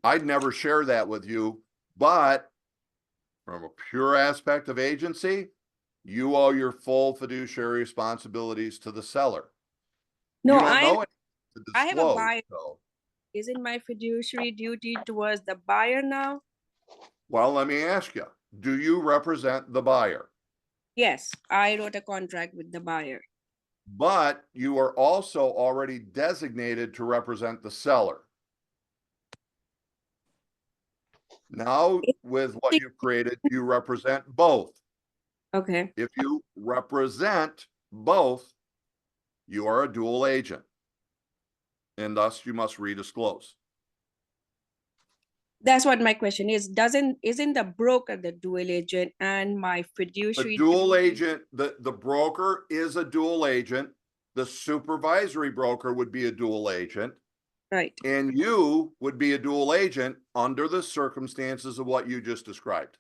I'd never share that with you, but from a pure aspect of agency, you owe your full fiduciary responsibilities to the seller. no, You don't know it to I have a disclose. buyer. So. Isn't my fiduciary duty towards the buyer now? Well, let me ask you, do you represent the buyer? Yes, I wrote a contract with the buyer. But you are also already designated to represent the seller. Now, with what you've created, you represent both. Okay. If you represent both, you are a dual agent. And thus you must redisclose. That's what my question is. Isn't the broker the dual agent and my The fiduciary? dual agent, the broker is a dual agent. The supervisory broker would be a dual agent. Right. And you would be a dual agent under the circumstances of what you just described.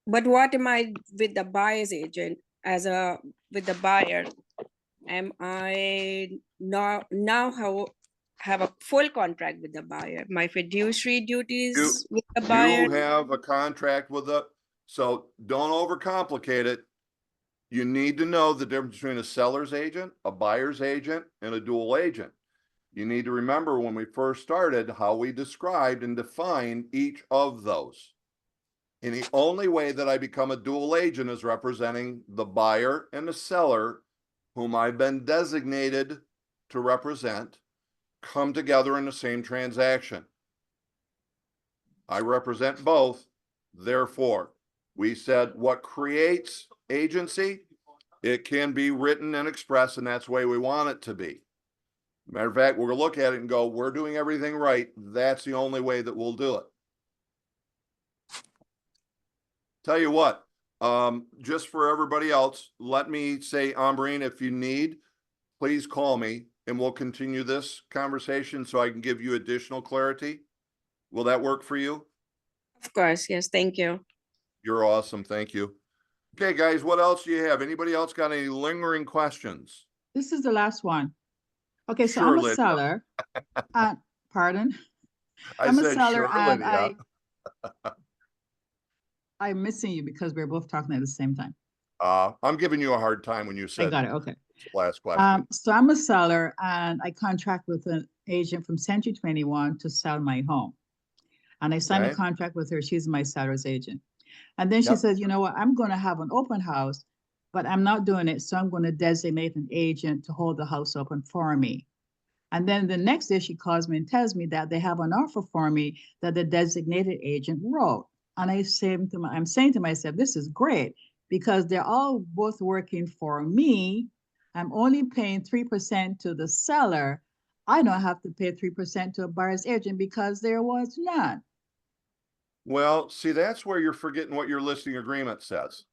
But what am I with the buyer's agent with the buyer? Am I now have a full contract with the buyer? My fiduciary duties with the buyer? You have a contract with so don't overcomplicate it. You need to know the difference between a seller's agent, a buyer's agent, and a dual agent. You need to remember when we first started how we described and defined each of those. And the only way that I become a dual agent is representing the buyer and the seller, whom I've been designated to represent, come together in the same transaction. I represent both. Therefore, we said what creates agency, it can be written and expressed, and that's the way we want it to be. Matter of fact, we're going to look at it and go, we're doing everything right. That's the only way that we'll do it. Tell you what, just for everybody else, let me say, Ambreen, if you need, please call me and we'll continue this conversation so I can give you additional clarity. Will that work for you? Of course, yes, thank you. You're awesome. Thank you. Okay, guys, what else do you have? Anybody else got any lingering questions? This is the last one. Okay, so Sure, I'm a Lydia. seller. Pardon? I I'm a said, seller sure, and Lydia. I'm missing you because we're both talking at the same time. I'm giving you a hard time when you I said got it. Okay. last question. So I'm a seller and I contract with an agent from Century 21 to sell my home. And I signed a Okay. contract with her. She's my seller's agent. And then she Yep. says, you know what, I'm going to have an open house, but I'm not doing it. So I'm going to designate an agent to hold the house open for me. And then the next day she calls me and tells me that they have an offer for me that the designated agent wrote. And I'm saying to myself, this is great because they're all both working for me. I'm only paying 3% to the seller. I don't have to pay 3% to a buyer's agent because there was none. Well, see, that's where you're forgetting what your listing agreement says,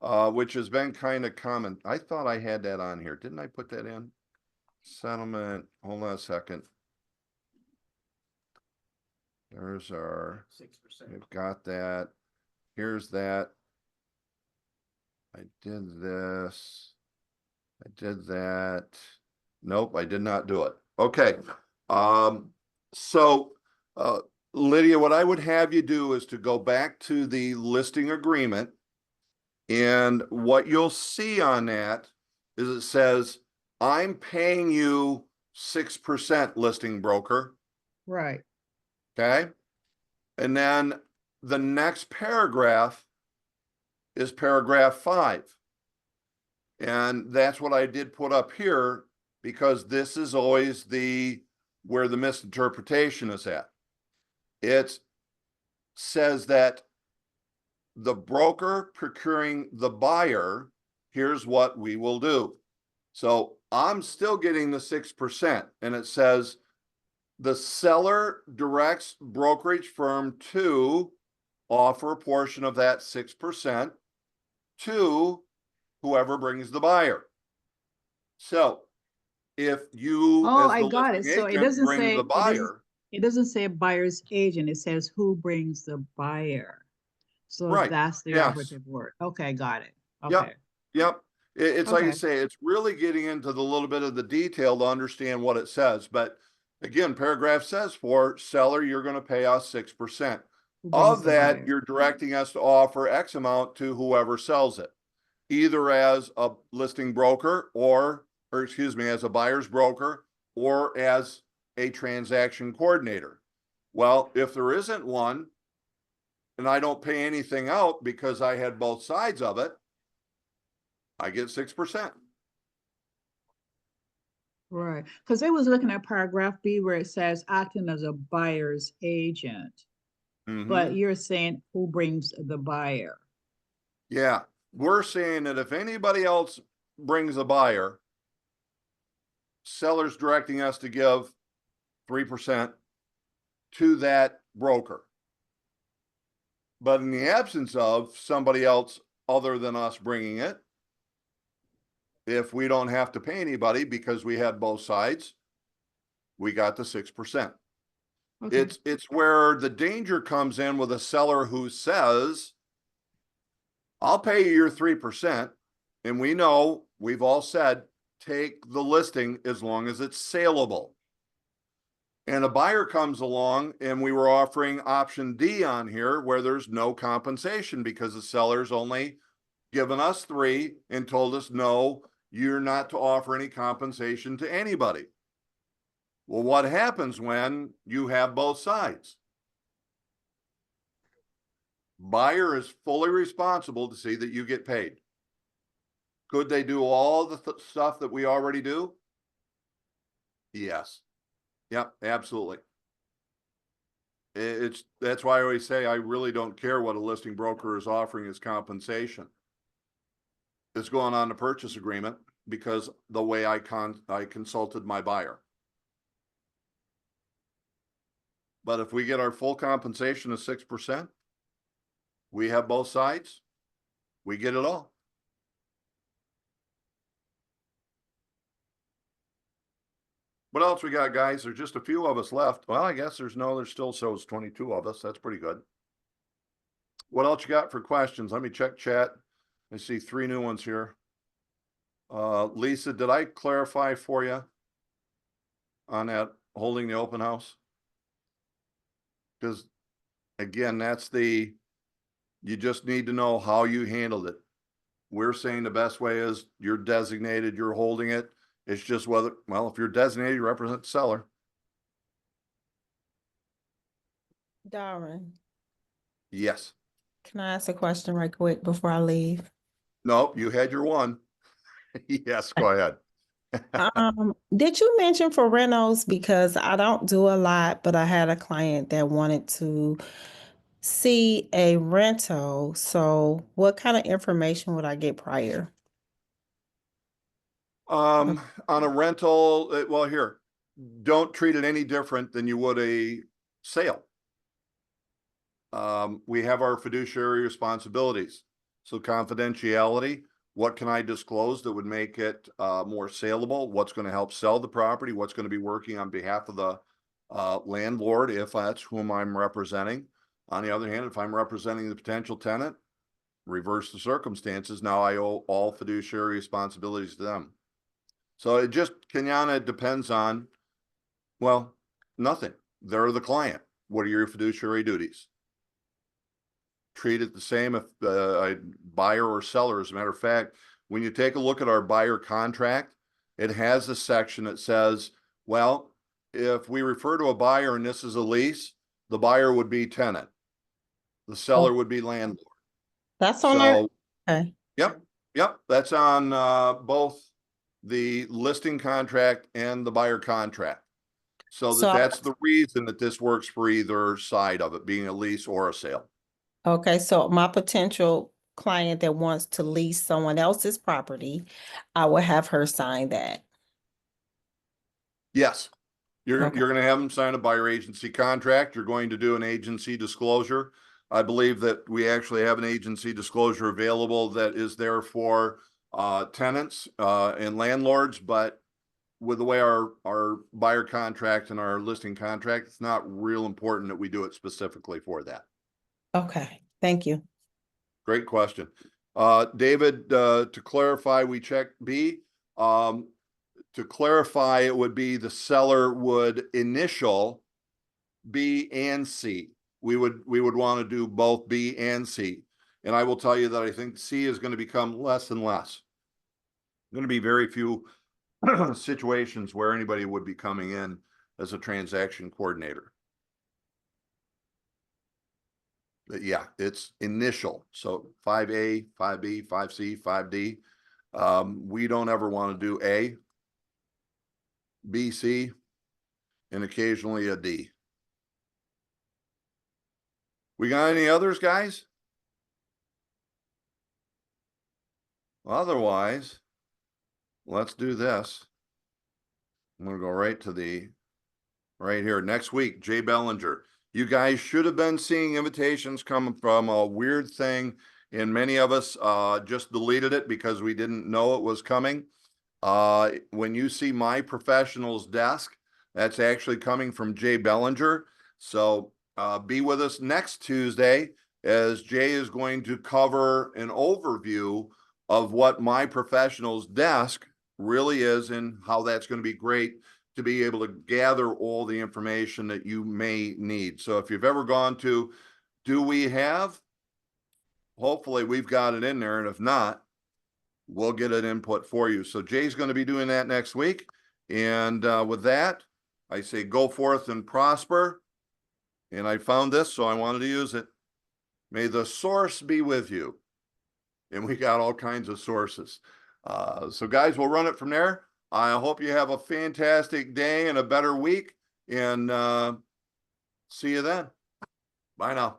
which has been kind of common. I thought I had that on here. Didn't I put that in? Settlement. Hold on a second. There's our 6%. We've got that. Here's that. I did this. I did that. Nope, I did not do it. Okay. So Lydia, what I would have you do is to go back to the listing agreement. And what you'll see on that is it says, I'm paying you 6% listing broker. Right. Okay. And then the next paragraph is paragraph 5. And that's what I did put up here because this is always where the misinterpretation is at. It says that the broker procuring the buyer, here's what we will do. So I'm still getting the 6%, and it says the seller directs brokerage firm to offer a portion of that 6% to whoever brings the buyer. So if you, Oh, as I the got it. listing So it agent, doesn't bring say the buyer, it doesn't say buyer's agent. It says who brings the buyer. So right? that's the Yes. operative word. Okay, got it. Yep. Okay. Yep. It's like you Okay. say, it's really getting into the little bit of the detail to understand what it says. But again, paragraph says for seller, you're going to pay us 6%. Who brings Of the that, buyer? you're directing us to offer X amount to whoever sells it, either as a listing broker or excuse me, as a buyer's broker or as a transaction coordinator. Well, if there isn't one and I don't pay anything out because I had both sides of it, I get 6%. Right. Because I was looking at paragraph B where it says acting as a buyer's agent, but Mhm. you're saying who brings the buyer. Yeah, we're saying that if anybody else brings a buyer, seller's directing us to give 3% to that broker. But in the absence of somebody else other than us bringing it, if we don't have to pay anybody because we had both sides, we got the 6%. Okay. It's where the danger comes in with a seller who says, I'll pay you your 3%. And we know, we've all said, take the listing as long as it's saleable. And a buyer comes along and we were offering option D on here where there's no compensation because the seller's only given us 3 and told us, no, you're not to offer any compensation to anybody. Well, what happens when you have both sides? Buyer is fully responsible to see that you get paid. Could they do all the stuff that we already do? Yes. Yep, absolutely. That's why I always say I really don't care what a listing broker is offering as compensation. It's going on the purchase agreement because the way I consulted my buyer. But if we get our full compensation of 6%, we have both sides, we get it all. What else we got, guys? There's just a few of us left. Well, I guess there's still shows 22 of us. That's pretty good. What else you got for questions? Let me check chat. I see 3 new ones here. Lisa, did I clarify for you on that holding the open house? Because again, you just need to know how you handled it. We're saying the best way is you're designated, you're holding it. It's just whether, well, if you're designated, you represent the seller. Darwin, Yes. can I ask a question right quick before I leave? No, you had your one. Yes, go ahead. Did you mention for rentals? Because I don't do a lot, but I had a client that wanted to see a rental. So what kind of information would I get prior? On a rental, well, here, don't treat it any different than you would a sale. We have our fiduciary responsibilities. So confidentiality, what can I disclose that would make it more saleable? What's going to help sell the property? What's going to be working on behalf of the landlord, if that's whom I'm representing? On the other hand, if I'm representing the potential tenant, reverse the circumstances. Now I owe all fiduciary responsibilities to them. So it just, Kenyana, depends on, well, nothing. They're the client. What are your fiduciary duties? Treat it the same if a buyer or seller. As a matter of fact, when you take a look at our buyer contract, it has a section that says, well, if we refer to a buyer and this is a lease, the buyer would be tenant. The seller would be landlord. That's on our, So, okay. yep, that's on both the listing contract and the buyer contract. So that's the reason that this works for either side of it, being a lease or a sale. Okay, so my potential client that wants to lease someone else's property, I will have her sign that. Yes. You're Okay. going to have them sign a buyer agency contract. You're going to do an agency disclosure. I believe that we actually have an agency disclosure available that is there for tenants and landlords, but with the way our buyer contract and our listing contract, it's not real important that we do it specifically for that. Okay, thank you. Great question. David, to clarify, we checked B. To clarify, it would be the seller would initial B and C. We would want to do both B and C. And I will tell you that I think C is going to become less and less. Going to be very few situations where anybody would be coming in as a transaction coordinator. But yeah, it's initial. So 5A, 5B, 5C, 5D. We don't ever want to do A, B, C, and occasionally a D. We got any others, guys? Otherwise, let's do this. I'm going to go right to right here. Next week, Jay Bellinger. You guys should have been seeing invitations coming from a weird thing, and many of us just deleted it because we didn't know it was coming. When you see My Professional's Desk, that's actually coming from Jay Bellinger. So be with us next Tuesday as Jay is going to cover an overview of what My Professional's Desk really is and how that's going to be great to be able to gather all the information that you may need. So if you've ever gone to, do we have? Hopefully we've got it in there. And if not, we'll get an input for you. So Jay's going to be doing that next week. And with that, I say go forth and prosper. And I found this, so I wanted to use it. May the source be with you. And we got all kinds of sources. So guys, we'll run it from there. I hope you have a fantastic day and a better week. And see you then. Bye now.